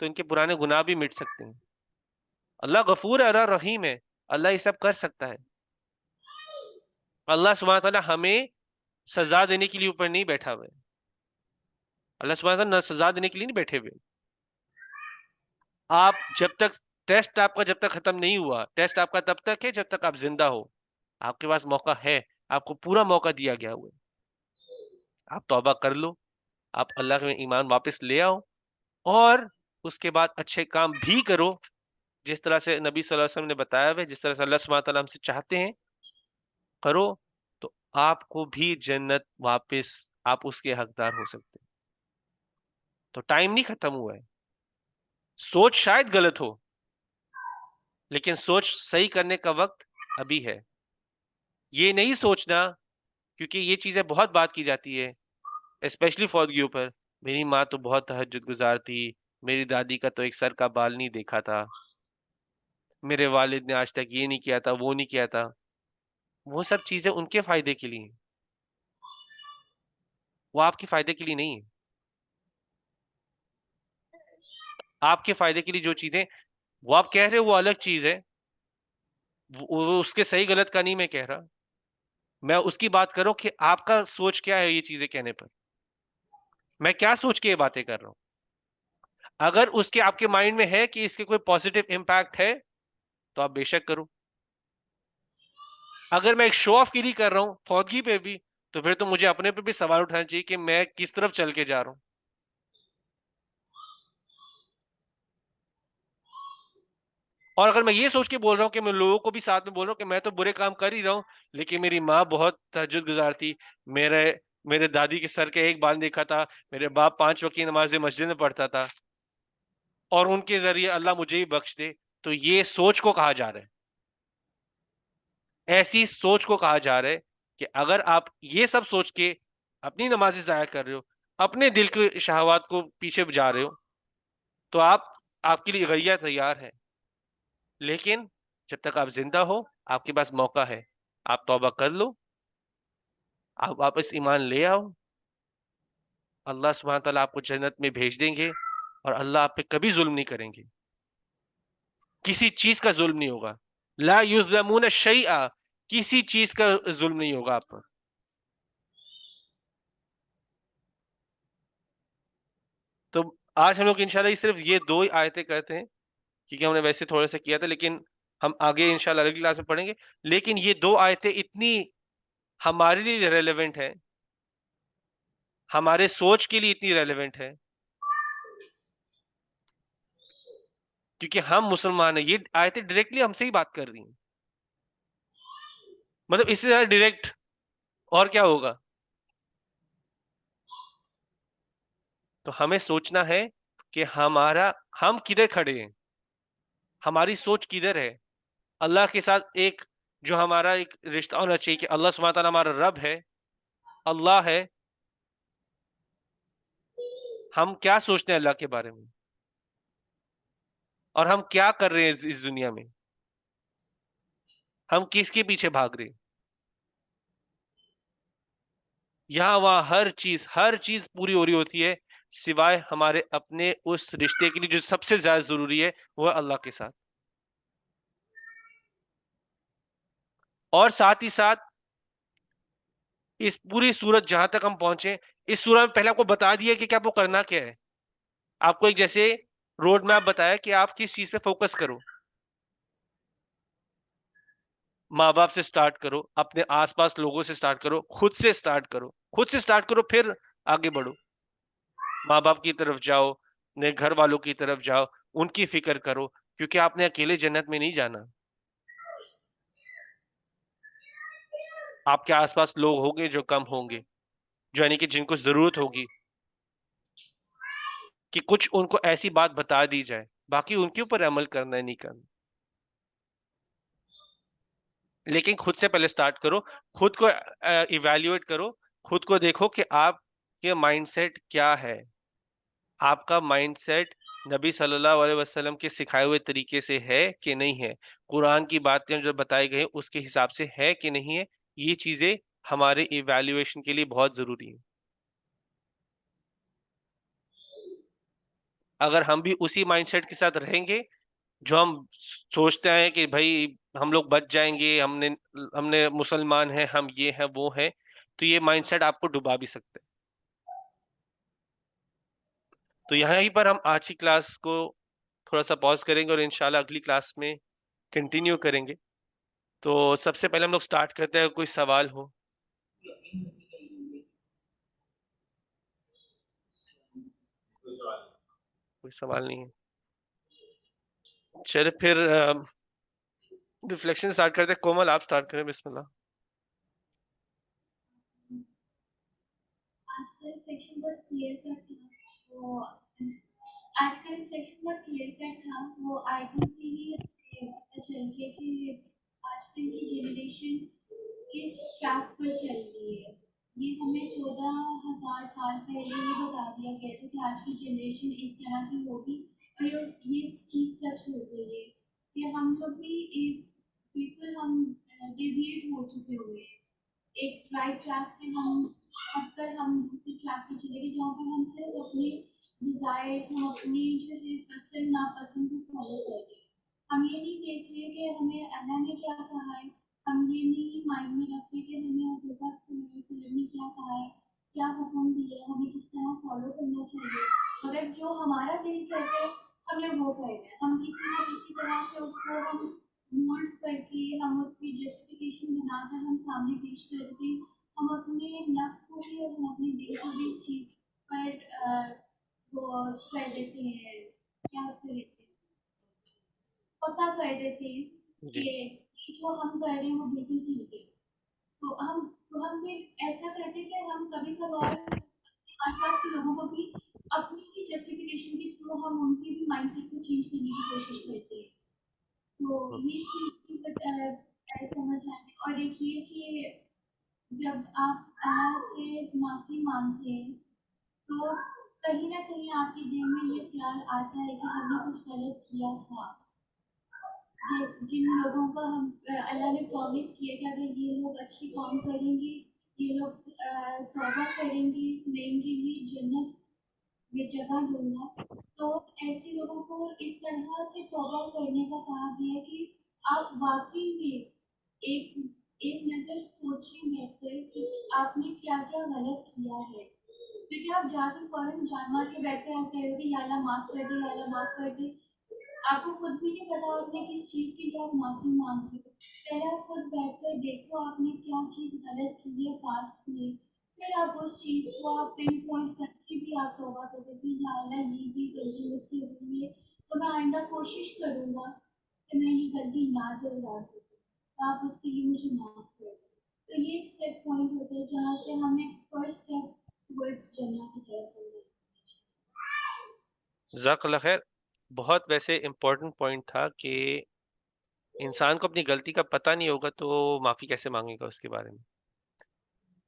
تو ان کے پرانے گناہ بھی مٹ سکتے ہیں. اللہ غفور ہے، اللہ رحیم ہے، اللہ یہ سب کر سکتا ہے. اللہ سبحانہ تعالیٰ ہمیں سزا دینے کے لیے اوپر نہیں بیٹھا ہوا ہے. اللہ سبحانہ تعالیٰ سزا دینے کے لیے نہیں بیٹھے ہوئے. آپ جب تک ٹیسٹ آپ کا جب تک ختم نہیں ہوا، ٹیسٹ آپ کا تب تک ہے جب تک آپ زندہ ہو. آپ کے پاس موقع ہے، آپ کو پورا موقع دیا گیا ہوا ہے. آپ توبہ کر لو، آپ اللہ کے ایمان واپس لے آؤ، اور اس کے بعد اچھے کام بھی کرو جس طرح سے نبی صلی اللہ علیہ وسلم نے بتایا ہے، جس طرح سے اللہ سبحانہ تعالیٰ ہم سے چاہتے ہیں کرو، تو آپ کو بھی جنت واپس آپ اس کے حقدار ہو سکتے ہیں. تو ٹائم نہیں ختم ہوا ہے. سوچ شاید غلط ہو، لیکن سوچ صحیح کرنے کا وقت ابھی ہے. یہ نہیں سوچنا، کیونکہ یہ چیزیں بہت بات کی جاتی ہے اسپیشلی فوتگیوں پر. میری ماں تو بہت تہجد گزار تھی، میری دادی کا تو ایک سر کا بال نہیں دیکھا تھا، میرے والد نے آج تک یہ نہیں کیا تھا، وہ نہیں کیا تھا. وہ سب چیزیں ان کے فائدے کے لیے ہیں، وہ آپ کے فائدے کے لیے نہیں ہے. آپ کے فائدے کے لیے جو چیزیں وہ آپ کہہ رہے ہو وہ الگ چیز ہے، وہ اس کے صحیح غلط کا نہیں میں کہہ رہا. میں اس کی بات کروں کہ آپ کا سوچ کیا ہے یہ چیزیں کہنے پر. میں کیا سوچ کے یہ باتیں کر رہا ہوں. اگر اس کے آپ کے مائنڈ میں ہے کہ اس کے کوئی پازیٹیو امپیکٹ ہے تو آپ بے شک کرو. اگر میں ایک شو آف کے لیے کر رہا ہوں فوتگی پہ بھی، تو پھر تو مجھے اپنے پہ بھی سوال اٹھانا چاہیے کہ میں کس طرف چل کے جا رہا ہوں. اور اگر میں یہ سوچ کے بول رہا ہوں کہ میں لوگوں کو بھی ساتھ میں بول رہا ہوں کہ میں تو برے کام کر ہی رہا ہوں، لیکن میری ماں بہت تہجد گزار تھی، میرے دادی کے سر کے ایک بال دیکھا تھا، میرے باپ 5 وقت کی نمازیں مسجد میں پڑھتا تھا، اور ان کے ذریعے اللہ مجھے ہی بخش دے، تو یہ سوچ کو کہا جا رہا ہے. ایسی سوچ کو کہا جا رہا ہے کہ اگر آپ یہ سب سوچ کے اپنی نمازیں ضائع کر رہے ہو، اپنے دل کے شہوات کو پیچھے جا رہے ہو، تو آپ کے لیے غیہ تیار ہے. لیکن جب تک آپ زندہ ہو آپ کے پاس موقع ہے، آپ توبہ کر لو، آپ واپس ایمان لے آؤ، اللہ سبحانہ تعالیٰ آپ کو جنت میں بھیج دیں گے، اور اللہ آپ پہ کبھی ظلم نہیں کریں گے، کسی چیز کا ظلم نہیں ہوگا. لا یظلمون شیئا، کسی چیز کا ظلم نہیں ہوگا آپ پر. تو آج ہم لوگ انشاءاللہ صرف یہ 2 ہی آیتیں کرتے ہیں، کیونکہ ہم نے ویسے تھوڑا سا کیا تھا، لیکن ہم آگے انشاءاللہ اگلی کلاس میں پڑھیں گے. لیکن یہ 2 آیتیں اتنی ہمارے لیے ریلیونٹ ہے، ہمارے سوچ کے لیے اتنی ریلیونٹ ہے، کیونکہ ہم مسلمان ہیں. یہ آیتیں ڈائریکٹلی ہم سے ہی بات کر رہی ہیں، مطلب اس سے زیادہ ڈائریکٹ اور کیا ہوگا. تو ہمیں سوچنا ہے کہ ہم کدھر کھڑے ہیں، ہماری سوچ کدھر ہے. اللہ کے ساتھ ایک جو ہمارا ایک رشتہ ہونا چاہیے کہ اللہ سبحانہ تعالیٰ ہمارا رب ہے، اللہ ہے. ہم کیا سوچتے ہیں اللہ کے بارے میں، اور ہم کیا کر رہے ہیں اس دنیا میں، ہم کس کے پیچھے بھاگ رہے ہیں. یہاں وہاں ہر چیز پوری ہو رہی ہوتی ہے سوائے ہمارے اپنے اس رشتے کے لیے جو سب سے زیادہ ضروری ہے، وہ اللہ کے ساتھ. اور ساتھ ہی ساتھ اس پوری صورت جہاں تک ہم پہنچے، اس صورت میں پہلے آپ کو بتا دیا کہ کیا آپ کو کرنا کیا ہے. آپ کو ایک جیسے روڈ میپ بتایا کہ آپ کس چیز پہ فوکس کرو. ماں باپ سے سٹارٹ کرو, اپنے آس پاس لوگوں سے سٹارٹ کرو, خود سے سٹارٹ کرو, خود سے سٹارٹ کرو, پھر آگے بڑھو. ماں باپ کی طرف جاؤ, اپنے گھر والوں کی طرف جاؤ, ان کی فکر کرو, کیونکہ آپ نے اکیلے جنت میں نہیں جانا. آپ کے آس پاس لوگ ہوں گے جو کم ہوں گے, جو یعنی کہ جن کو ضرورت ہوگی کہ کچھ ان کو ایسی بات بتا دی جائے, باقی ان کے اوپر عمل کرنا ہے نہیں کرنا. لیکن خود سے پہلے سٹارٹ کرو, خود کو ایویلیویٹ کرو, خود کو دیکھو کہ آپ کے مائنڈ سیٹ کیا ہے. آپ کا مائنڈ سیٹ نبی صلی اللہ علیہ وسلم کے سکھائے ہوئے طریقے سے ہے کہ نہیں ہے, قرآن کی باتیں جو بتائی گئی اس کے حساب سے ہے کہ نہیں ہے. یہ چیزیں ہمارے ایویلیویشن کے لیے بہت ضروری ہیں. اگر ہم بھی اسی مائنڈ سیٹ کے ساتھ رہیں گے جو ہم سوچتے ہیں کہ بھائی ہم لوگ بچ جائیں گے, ہم نے مسلمان ہیں, ہم یہ ہیں وہ ہیں, تو یہ مائنڈ سیٹ آپ کو ڈبا بھی سکتے ہیں. تو یہاں ہی پر ہم آج کی کلاس کو تھوڑا سا پاز کریں گے اور انشاءاللہ اگلی کلاس میں کنٹینیو کریں گے. تو سب سے پہلے ہم لوگ سٹارٹ کرتے ہیں, کوئی سوال ہو؟ کوئی سوال نہیں ہے, چلے پھر ریفلیکشن سٹارٹ کرتے ہیں. کومل آپ سٹارٹ کریں, بسم اللہ. آج کا ریفلیکشن بہت کلیئر کٹ تھا, وہ آج کا ریفلیکشن بہت کلیئر کٹ تھا. وہ آیتوں سے ہی پتہ چل گیا کہ آج کل کی جنریشن کس ٹریک پر چل رہی ہے. یہ ہمیں 14,000 سال پہلے یہ بتا دیا گیا تھا کہ آج کی جنریشن اس طرح کی ہوگی, اور یہ چیز سچ ہو گئی ہے کہ ہم لوگ بھی ایک بالکل ہم ڈیویٹ ہو چکے ہوئے ہیں. ایک رائٹ ٹریک سے ہم ہٹ کر ہم دوسری ٹریک پہ چلے گئے, جہاں پر ہم صرف اپنے ڈیزائرس, ہم اپنی جو ہے پسند ناپسند کو فالو کر رہے ہیں. ہم یہ نہیں دیکھ رہے کہ ہمیں اللہ نے کیا کہا ہے, ہم یہ نہیں مائنڈ میں رکھ رہے کہ ہمیں حضرت صلی اللہ علیہ وسلم نے کیا کہا ہے, کیا حکم دیا ہے, ہمیں کس طرح فالو کرنا چاہیے. مگر جو ہمارا دل کرتا ہے ہم نے وہ کرنا ہے. ہم کسی نہ کسی طرح سے اس کو ہم مولڈ کر کے, ہم اس کی جسٹیفیکیشن بنا کر ہم سامنے پیش کر کے ہم اپنے نفس کو بھی اور ہم اپنے دل کو بھی اس چیز پر وہ کر دیتے ہیں, کیا کہتے ہیں, پتہ کر دیتے ہیں جی کہ جو ہم کر رہے ہیں وہ بالکل ٹھیک ہے. تو ہم پھر ایسا کرتے ہیں کہ ہم کبھی کبھار آس پاس کے لوگوں کو بھی اپنی ہی جسٹیفیکیشن کے تھرو ہم ان کے بھی مائنڈ سیٹ کو چینج کرنے کی کوشش کرتے ہیں. تو یہ چیز بھی سمجھ آئے. اور ایک یہ کہ جب آپ اللہ سے معافی مانگتے ہیں تو کہیں نہ کہیں آپ کے دل میں یہ خیال آتا ہے کہ ہم نے کچھ غلط کیا تھا. جن لوگوں کا ہم اللہ نے پرومس کیا کہ اگر یہ لوگ اچھی کام کریں گے, یہ لوگ توبہ کریں گے, میں ان کے لیے جنت میں جگہ دوں گا. تو ایسے لوگوں کو اس طرح سے توبہ کرنے کا کہا گیا کہ آپ واقعی میں ایک نظر سوچیں بیٹھ کر کہ آپ نے کیا کیا غلط کیا ہے. کیونکہ آپ جا کے فوراً جانور کے بیٹھ کر آپ کہہ رہے ہو کہ یا اللہ معاف کر دے, یا اللہ معاف کر دے. آپ کو خود بھی نہیں پتا آپ نے کس چیز کے لیے آپ معافی مانگ رہے ہو. پہلے آپ خود بیٹھ کر دیکھو آپ نے کیا چیز غلط کی ہے پاسٹ میں, پھر آپ اس چیز کو آپ پن پوائنٹ کر کے بھی آپ توبہ کرتے کہ یا اللہ یہ غلطی مجھ سے ہوئی ہے, تو میں آئندہ کوشش کروں گا کہ میں یہ غلطی نہ دہرا سکوں, تو آپ اس کے لیے مجھے معاف کر دیں. تو یہ ایک سیٹ پوائنٹ ہوتا ہے جہاں سے ہمیں فرسٹ اسٹیپ ٹورڈز جنت کی طرف ہونا ہے. جزاک اللہ خیر. بہت ویسے امپورٹنٹ پوائنٹ تھا کہ انسان کو اپنی غلطی کا پتہ نہیں ہوگا تو معافی کیسے مانگے گا اس کے بارے میں.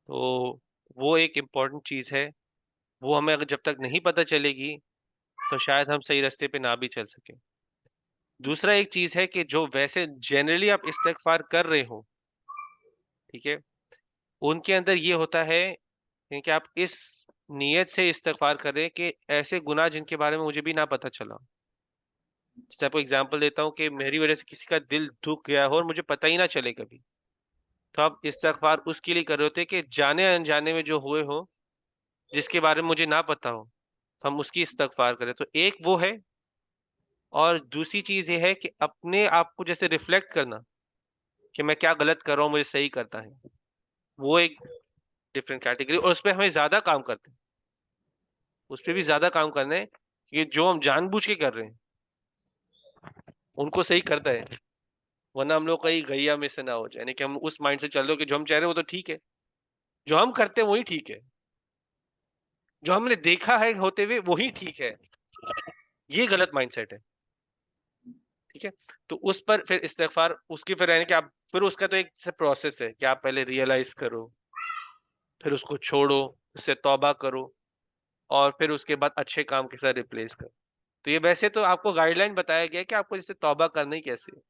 تو وہ ایک امپورٹنٹ چیز ہے, وہ ہمیں اگر جب تک نہیں پتہ چلے گی تو شاید ہم صحیح راستے پہ نہ بھی چل سکیں. دوسرا ایک چیز ہے کہ جو ویسے جنرلی آپ استغفار کر رہے ہو, ٹھیک ہے, ان کے اندر یہ ہوتا ہے کہ آپ اس نیت سے استغفار کر رہے ہیں کہ ایسے گناہ جن کے بارے میں مجھے بھی نہ پتہ چلا. جیسے آپ کو اگزامپل دیتا ہوں کہ میری وجہ سے کسی کا دل دکھ گیا ہو اور مجھے پتہ ہی نہ چلے کبھی, تو آپ استغفار اس کے لیے کر رہے ہوتے کہ جانے انجانے میں جو ہوئے ہو, جس کے بارے میں مجھے نہ پتہ ہو, تو ہم اس کی استغفار کریں. تو ایک وہ ہے، اور دوسری چیز یہ ہے کہ اپنے آپ کو جیسے ریفلیکٹ کرنا کہ میں کیا غلط کر رہا ہوں، مجھے صحیح کرتا ہے. وہ ایک ڈفرینٹ کیٹیگری، اور اس پہ ہمیں زیادہ کام کرتے ہیں، اس پہ بھی زیادہ کام کرنا ہے کہ جو ہم جان بوجھ کے کر رہے ہیں ان کو صحیح کرتا ہے، ورنہ ہم لوگ کہیں گھیا میں سے نہ ہو جائے. یعنی کہ ہم اس مائنڈ سے چل رہے ہو کہ جو ہم چاہ رہے ہیں وہ تو ٹھیک ہے، جو ہم کرتے ہیں وہی ٹھیک ہے، جو ہم نے دیکھا ہے ہوتے ہوئے وہی ٹھیک ہے. یہ غلط مائنڈ سیٹ ہے. ٹھیک ہے، تو اس پر پھر استغفار، اس کی پھر یعنی کہ آپ پھر اس کا تو ایک پروسیس ہے کہ آپ پہلے ریئلائز کرو، پھر اس کو چھوڑو، اس سے توبہ کرو، اور پھر اس کے بعد اچھے کام کے ساتھ ریپلیس کرو. تو یہ ویسے تو آپ کو گائیڈ لائن بتایا گیا کہ آپ کو جیسے توبہ کرنی کیسے ہے،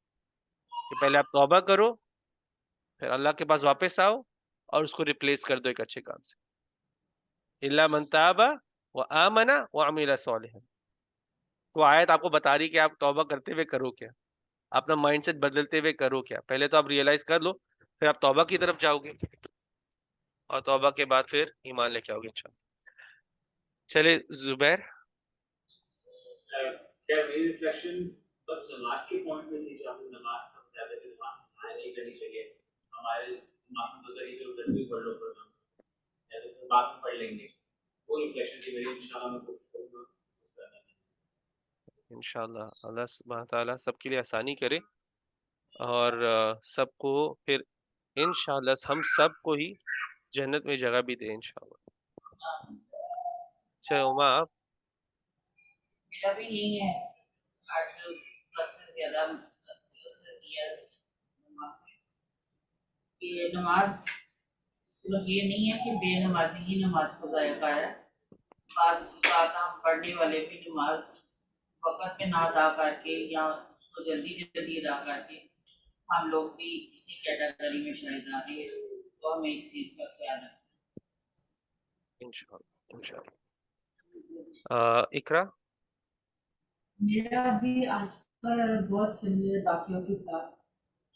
کہ پہلے آپ توبہ کرو، پھر اللہ کے پاس واپس آؤ اور اس کو ریپلیس کر دو ایک اچھے کام سے. الا من تاب وآمن وعمل صالحا. تو آیت آپ کو بتا رہی کہ آپ توبہ کرتے ہوئے کرو کیا، اپنا مائنڈ سیٹ بدلتے ہوئے کرو کیا. پہلے تو آپ ریئلائز کر لو، پھر آپ توبہ کی طرف جاؤ گے، اور توبہ کے بعد پھر ایمان لے کے آؤ گے انشاءاللہ. چلے زبیر. کیا میری ریفلیکشن بس نماز کے پوائنٹ میں تھی، جو ہم نماز کا زیادہ کہ نماز نہیں کرنی چاہیے ہمارے دماغ میں گزری جو ضروری پڑھ لو پڑھنا یا تو بعد میں پڑھ لیں گے، وہ ریفلیکشن کی میری انشاءاللہ میں کوشش کروں گا. انشاءاللہ اللہ سبحانہ تعالیٰ سب کے لیے آسانی کرے، اور سب کو پھر انشاءاللہ ہم سب کو ہی جنت میں جگہ بھی دے انشاءاللہ. چلو عما آپ. میرا بھی یہی ہے، آج سب سے زیادہ اثر کیا کہ نماز صرف یہ نہیں ہے کہ بے نمازی ہی نماز کو ضائع کر ہے. بعض اوقات ہم پڑھنے والے بھی نماز وقت پہ نہ ادا کر کے یا اس کو جلدی جلدی ادا کر کے ہم لوگ بھی اسی کیٹیگری میں شاید آ رہے ہیں. تو ہمیں اس چیز کا خیال رکھنا انشاءاللہ انشاءاللہ. اقرا. میرا بھی آج کل بہت سملر باقیوں کے ساتھ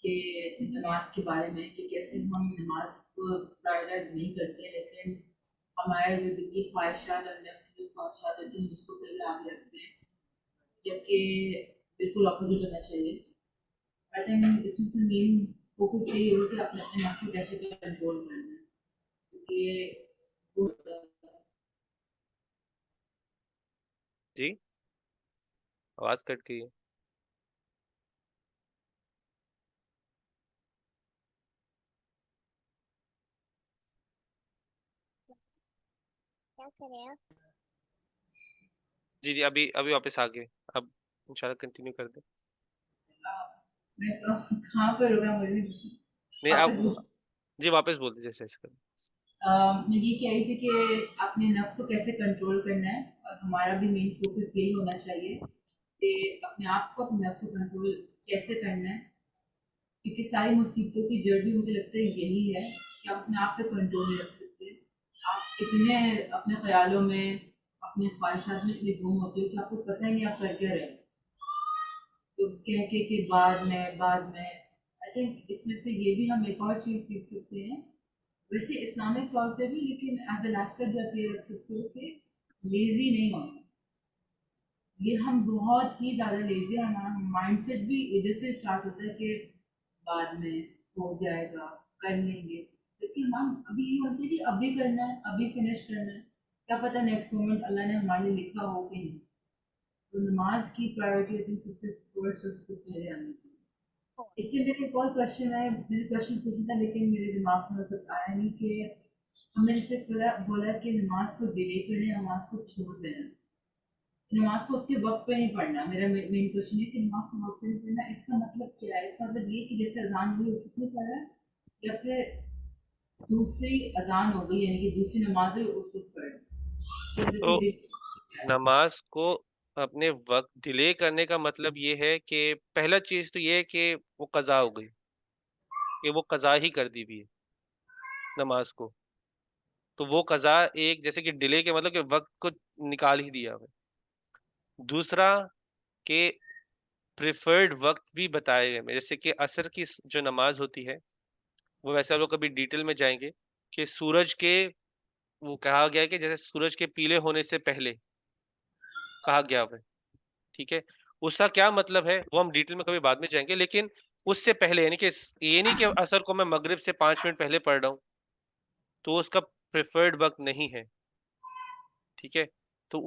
کہ نماز کے بارے میں کہ کیسے ہم نماز کو پرائیورائز نہیں کرتے، لیکن ہمارے جو دل کی خواہشات اور نفس کی جو خواہشات ہوتی ہیں اس کو پہلے آگے رکھتے ہیں، جبکہ بالکل اپوزٹ ہونا چاہیے. آئی تھنک اس میں سے مین فوکس یہی ہو کہ اپنے نفس کو کیسے کنٹرول کرنا ہے، کیونکہ جی آواز کٹ گئی ہے. جی جی ابھی واپس آ گئے، اب انشاءاللہ کنٹینیو کر دیں. میں تو کہاں پہ رکا مجھے نہیں آپ جی واپس بول دیجیے ایسے کر. میں یہ کہہ رہی تھی کہ اپنے نفس کو کیسے کنٹرول کرنا ہے، اور ہمارا بھی مین فوکس یہی ہونا چاہیے کہ اپنے آپ کو اپنے نفس کو کنٹرول کیسے کرنا ہے، کیونکہ ساری مصیبتوں کی جڑ بھی مجھے لگتا ہے یہی ہے کہ آپ اپنے آپ پہ کنٹرول نہیں رکھ سکتے. آپ اتنے اپنے خیالوں میں اپنے خواہشات میں اتنے گم ہوتے ہو کہ آپ کو پتہ ہی نہیں آپ کر کیا رہے. تو کہہ کے کہ بعد میں آئی تھنک اس میں سے یہ بھی ہم ایک اور چیز سیکھ سکتے ہیں، ویسے اسلامک طور پہ بھی، لیکن ایز اے لائف اسٹائل بھی آپ یہ رکھ سکتے ہو کہ لیزی نہیں ہونا. یہ ہم بہت ہی زیادہ لیزی ہیں، ہمارا مائنڈ سیٹ بھی ادھر سے اسٹارٹ ہوتا ہے کہ بعد میں ہو جائے گا، کر لیں گے، لیکن ہم ابھی یہ ہونا چاہیے کہ ابھی کرنا ہے، ابھی فنش کرنا ہے. کیا پتہ نیکسٹ مومنٹ اللہ نے ہمارے لیے لکھا ہو کہ نہیں. تو نماز کی پرائیورٹی سب سے فرسٹ سب سے پہلے آنی چاہیے. اس سے میرے ایک اور کوشچن ہے، مجھے کوشچن پوچھنا تھا لیکن میرے دماغ میں تک آیا نہیں، کہ ہم نے جیسے بولا کہ نماز کو ڈیلے کرنا، نماز کو چھوڑ دینا، نماز کو اس کے وقت پہ نہیں پڑھنا. میرا مین کوشچن ہے کہ نماز کو وقت پہ نہیں پڑھنا، اس کا مطلب کیا ہے؟ اس کا مطلب یہ کہ جیسے اذان ہوئی اس میں پڑھ رہا ہے، یا پھر دوسری اذان ہو گئی یعنی کہ دوسری نماز ہوئی اس کو پڑھ رہا تو ہے. نماز کو اپنے وقت ڈیلے کرنے کا مطلب یہ ہے کہ پہلا چیز تو یہ ہے کہ وہ قضا ہو گئی، کہ وہ قضا ہی کر دی ہوئی ہے نماز کو. تو وہ قضا ایک جیسے کہ ڈیلے کے مطلب کہ وقت کو نکال ہی دیا ہوئے. دوسرا کہ پریفرڈ وقت بھی بتائے گئے، جیسے کہ عصر کی جو نماز ہوتی ہے وہ ویسے ہم لوگ کبھی ڈیٹیل میں جائیں گے کہ سورج کے وہ کہا گیا ہے کہ جیسے سورج کے پیلے ہونے سے پہلے کہا گیا ہے. ٹھیک ہے, اس کا کیا مطلب ہے وہ ہم ڈیٹیل میں کبھی بعد میں جائیں گے, لیکن اس سے پہلے یعنی کہ یہ نہیں کہ اثر کو میں مغرب سے 5 منٹ پہلے پڑھ رہا ہوں تو اس کا پریفرڈ وقت نہیں ہے. ٹھیک ہے, تو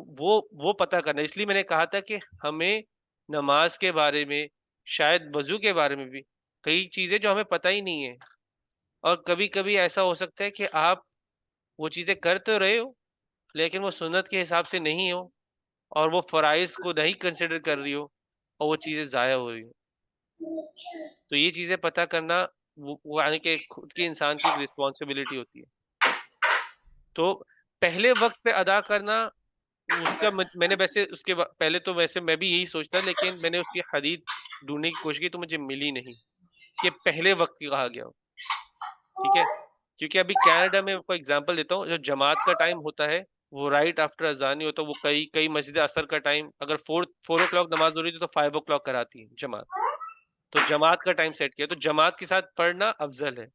وہ پتہ کرنا, اس لیے میں نے کہا تھا کہ ہمیں نماز کے بارے میں, شاید وضو کے بارے میں بھی کئی چیزیں جو ہمیں پتہ ہی نہیں ہے, اور کبھی کبھی ایسا ہو سکتا ہے کہ آپ وہ چیزیں کر تو رہے ہو لیکن وہ سنت کے حساب سے نہیں ہو, اور وہ فرائض کو نہیں کنسیڈر کر رہی ہو, اور وہ چیزیں ضائع ہو رہی ہو. تو یہ چیزیں پتہ کرنا وہ یعنی کہ خود کی انسان کی ایک رسپانسبلٹی ہوتی ہے. تو پہلے وقت پہ ادا کرنا, اس کا میں نے ویسے اس کے پہلے تو ویسے میں بھی یہی سوچتا, لیکن میں نے اس کی حدیث ڈھونڈنے کی کوشش کی تو مجھے ملی نہیں کہ پہلے وقت کی کہا گیا ہو. ٹھیک ہے, کیونکہ ابھی کینیڈا میں کوئی اگزامپل دیتا ہوں, جو جماعت کا ٹائم ہوتا ہے وہ رائٹ آفٹر اذان ہی ہوتا ہے. وہ کئی مسجد اثر کا ٹائم اگر 4 o'clock نماز ہو رہی تھی تو 5 o'clock کراتی ہے جماعت. تو جماعت کا ٹائم سیٹ کیا, تو جماعت کے ساتھ پڑھنا افضل ہے.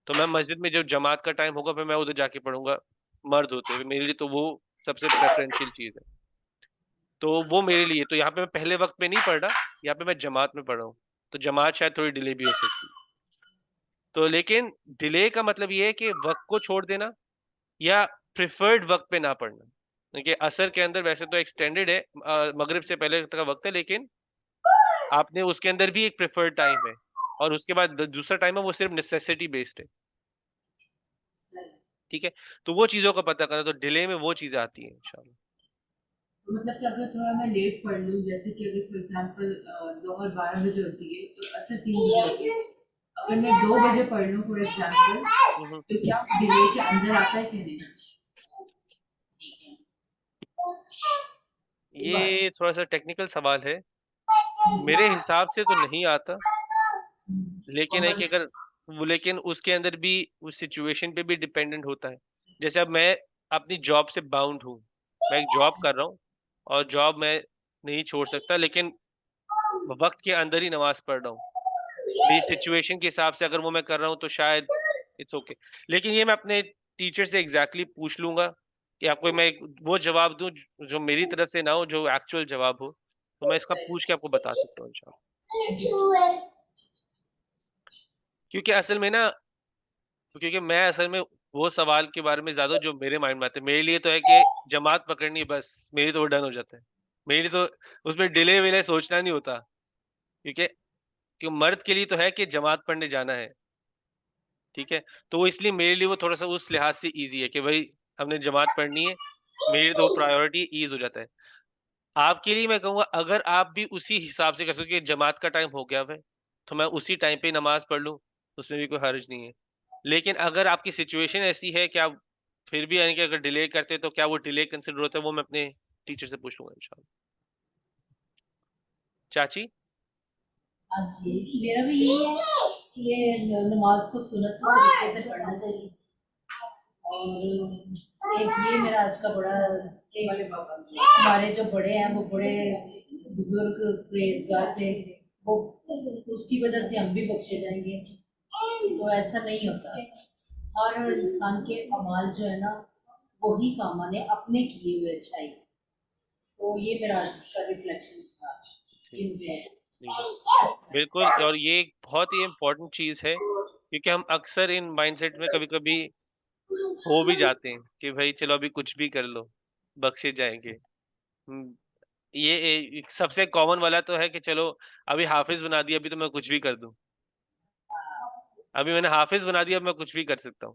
تو میں مسجد میں جب جماعت کا ٹائم ہوگا پھر میں ادھر جا کے پڑھوں گا مرد ہوتے ہوئے, میرے لیے تو وہ سب سے پریفرینشیل چیز ہے. تو وہ میرے لیے, تو یہاں پہ میں پہلے وقت پہ نہیں پڑھ رہا, یہاں پہ میں جماعت میں پڑھ رہا ہوں, تو جماعت شاید تھوڑی ڈیلے بھی ہو سکتی ہے. تو لیکن ڈیلے کا مطلب یہ ہے کہ وقت کو چھوڑ دینا یا پریفرڈ وقت پہ نہ پڑھنا. کیونکہ عصر کے اندر ویسے تو ایکسٹینڈیڈ ہے, مغرب سے پہلے کا وقت ہے, لیکن آپ نے اس کے اندر بھی ایک پریفرڈ ٹائم ہے, اور اس کے بعد دوسرا ٹائم ہے وہ صرف نیسیسٹی بیسڈ ہے. ٹھیک ہے, تو وہ چیزوں کا پتہ کرنا, تو ڈیلے میں وہ چیزیں آتی ہیں انشاءاللہ. مطلب کہ اگر تھوڑا میں لیٹ پڑھ لوں, جیسے کہ اگر فار ایگزامپل ظہر 12 بجے ہوتی ہے تو عصر 3 بجے ہوتی ہے, اگر میں 2 بجے پڑھ لوں فار ایگزامپل, تو کیا ڈیلے کے اندر آتا ہے کہ نہیں؟ یہ تھوڑا سا ٹیکنیکل سوال ہے, میرے حساب سے تو نہیں آتا, لیکن ہے کہ اگر لیکن اس کے اندر بھی اس سچویشن پہ بھی ڈیپینڈنٹ ہوتا ہے. جیسے اب میں اپنی جاب سے باؤنڈ ہوں, میں ایک جاب کر رہا ہوں اور جاب میں نہیں چھوڑ سکتا, لیکن وقت کے اندر ہی نماز پڑھ رہا ہوں. میری سچویشن کے حساب سے اگر وہ میں کر رہا ہوں تو شاید اٹس اوکے, لیکن یہ میں اپنے ٹیچر سے ایگزیکٹلی پوچھ لوں گا کہ آپ کو میں وہ جواب دوں جو میری طرف سے نہ ہو, جو ایکچوئل جواب ہو, تو میں اس کا پوچھ کے آپ کو بتا سکتا ہوں انشاءاللہ. کیونکہ اصل میں نا, کیونکہ میں اصل میں وہ سوال کے بارے میں زیادہ جو میرے مائنڈ میں آتے ہیں, میرے لیے تو ہے کہ جماعت پکڑنی بس, میری تو وہ ڈن ہو جاتا ہے. میرے لیے تو اس میں ڈیلے ویلے سوچنا نہیں ہوتا, کیونکہ مرد کے لیے تو ہے کہ جماعت پڑھنے جانا ہے. ٹھیک ہے, تو وہ اس لیے میرے لیے وہ تھوڑا سا اس لحاظ سے ایزی ہے کہ بھائی ہم نے جماعت پڑھنی ہے, میری تو پرائیورٹی ایز ہو جاتا ہے. آپ کے لیے میں کہوں گا اگر آپ بھی اسی حساب سے کر سکتے کہ جماعت کا ٹائم ہو گیا ہے تو میں اسی ٹائم پہ نماز پڑھ لوں, اس میں بھی کوئی حرج نہیں ہے. لیکن اگر آپ کی سچویشن ایسی ہے کہ آپ پھر بھی یعنی کہ اگر ڈیلے کرتے تو کیا وہ ڈیلے کنسیڈر ہوتا ہے, وہ میں اپنے ٹیچر سے پوچھ لوں گا انشاءاللہ. چاچی ہاں جی, میرا بھی یہی ہے کہ نماز کو سنت سے طریقے سے پڑھنا چاہیے. اور ایک یہ میرا آج کا بڑا ہمارے جو بڑے ہیں وہ بڑے بزرگ پرہیزگار تھے, وہ اس کی وجہ سے ہم بھی بخشے جائیں گے, تو ایسا نہیں ہوتا. ہر انسان کے اعمال جو ہے نا وہی کام آنے اپنے کیے ہوئے اچھائی. تو یہ میرا آج کا ریفلیکشن تھا. بالکل, اور یہ ایک بہت ہی امپورٹنٹ چیز ہے, کیونکہ ہم اکثر ان مائنڈ سیٹ میں کبھی کبھی ہو بھی جاتے ہیں کہ بھائی چلو ابھی کچھ بھی کر لو بخشے جائیں گے. یہ سب سے کامن والا تو ہے کہ چلو ابھی حافظ بنا دیا, ابھی تو میں کچھ بھی کر دوں, ابھی میں نے حافظ بنا دیا, اب میں کچھ بھی کر سکتا ہوں.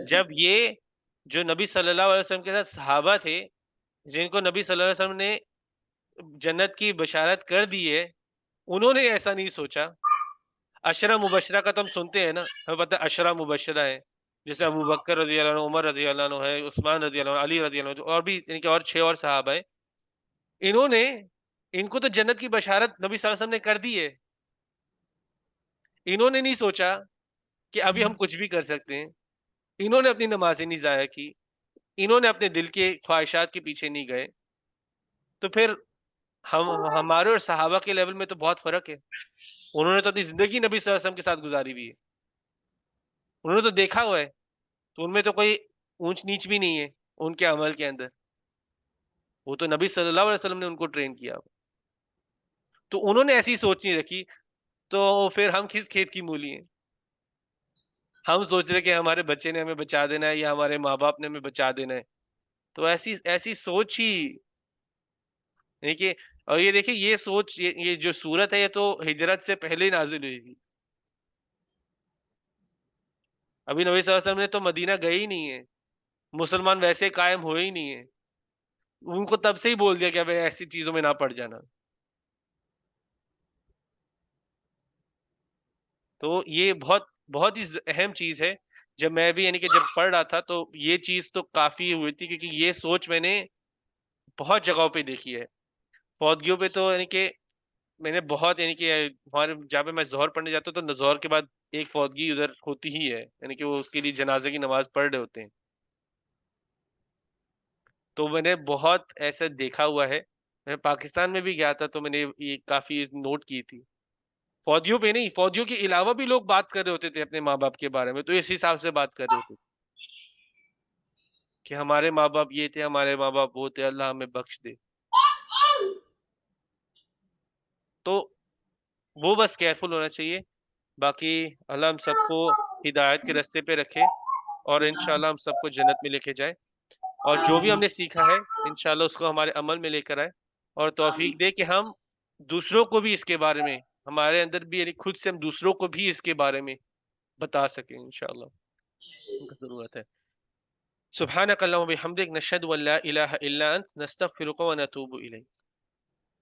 جب یہ جو نبی صلی اللہ علیہ وسلم کے ساتھ صحابہ تھے جن کو نبی صلی اللہ علیہ وسلم نے جنت کی بشارت کر دی ہے, انہوں نے ایسا نہیں سوچا. عشرہ مبشرہ کا تو ہم سنتے ہیں نا, ہمیں پتہ ہے عشرہ مبشرہ ہے, جیسے ابو بکر رضی اللہ عنہ, عمر رضی اللہ عنہ ہے, عثمان رضی اللہ عنہ, علی رضی اللہ عنہ, اور بھی ان کے اور 6 اور صحابہ ہیں. ان کو تو جنت کی بشارت نبی صلی اللہ علیہ وسلم نے کر دی ہے. انہوں نے نہیں سوچا کہ ابھی ہم کچھ بھی کر سکتے ہیں, انہوں نے اپنی نمازیں نہیں ضائع کی, انہوں نے اپنے دل کے خواہشات کے پیچھے نہیں گئے. تو پھر ہمارے اور صحابہ کے لیول میں تو بہت فرق ہے. انہوں نے تو اپنی زندگی نبی صلی اللہ علیہ وسلم کے ساتھ گزاری ہوئی ہے, انہوں نے تو دیکھا ہوا ہے, تو ان میں تو کوئی اونچ نیچ بھی نہیں ہے ان کے عمل کے اندر. وہ تو نبی صلی اللہ علیہ وسلم نے ان کو ٹرین کیا، تو انہوں نے ایسی سوچ نہیں رکھی، تو پھر ہم کس کھیت کی مولی ہیں؟ ہم سوچ رہے کہ ہمارے بچے نے ہمیں بچا دینا ہے یا ہمارے ماں باپ نے ہمیں بچا دینا ہے، تو ایسی سوچ ہی دیکھیے. اور یہ دیکھیے یہ سوچ یہ جو صورت ہے یہ تو ہجرت سے پہلے ہی نازل ہوئی تھی. ابھی نبی صلی اللہ علیہ وسلم نے تو مدینہ گئے ہی نہیں ہے، مسلمان ویسے قائم ہوئے ہی نہیں ہے، ان کو تب سے ہی بول دیا کہ اب ایسی چیزوں میں نہ پڑ جانا. تو یہ بہت ہی اہم چیز ہے. جب میں بھی یعنی کہ جب پڑھ رہا تھا تو یہ چیز تو کافی ہوئی تھی، کیونکہ یہ سوچ میں نے بہت جگہوں پہ دیکھی ہے. فوتگیوں پہ تو یعنی کہ میں نے بہت یعنی کہ ہمارے جہاں پہ میں ظہر پڑھنے جاتا ہوں تو ظہر کے بعد ایک فوتگی ادھر ہوتی ہی ہے، یعنی کہ وہ اس کے لیے جنازے کی نماز پڑھ رہے ہوتے ہیں. تو میں نے بہت ایسا دیکھا ہوا ہے. میں پاکستان میں بھی گیا تھا تو میں نے یہ کافی نوٹ کی تھی. فوجیوں پہ نہیں، فوجیوں کے علاوہ بھی لوگ بات کر رہے ہوتے تھے اپنے ماں باپ کے بارے میں، تو اس حساب سے بات کر رہے ہوتے تھے کہ ہمارے ماں باپ یہ تھے، ہمارے ماں باپ وہ تھے، اللہ ہمیں بخش دے. تو وہ بس کیئرفل ہونا چاہیے. باقی اللہ ہم سب کو ہدایت کے راستے پہ رکھے اور انشاءاللہ ہم سب کو جنت میں لے کے جائے، اور جو بھی ہم نے سیکھا ہے انشاءاللہ اس کو ہمارے عمل میں لے کر آئے، اور توفیق دے کہ ہم دوسروں کو بھی اس کے بارے میں، ہمارے اندر بھی یعنی خود سے ہم دوسروں کو بھی اس کے بارے میں بتا سکیں انشاءاللہ. ان کا ضرورت ہے. سبحانک اللہم و بحمدک، نشہد ان لا الہ الا انت، نستغفرک و نتوب الیک.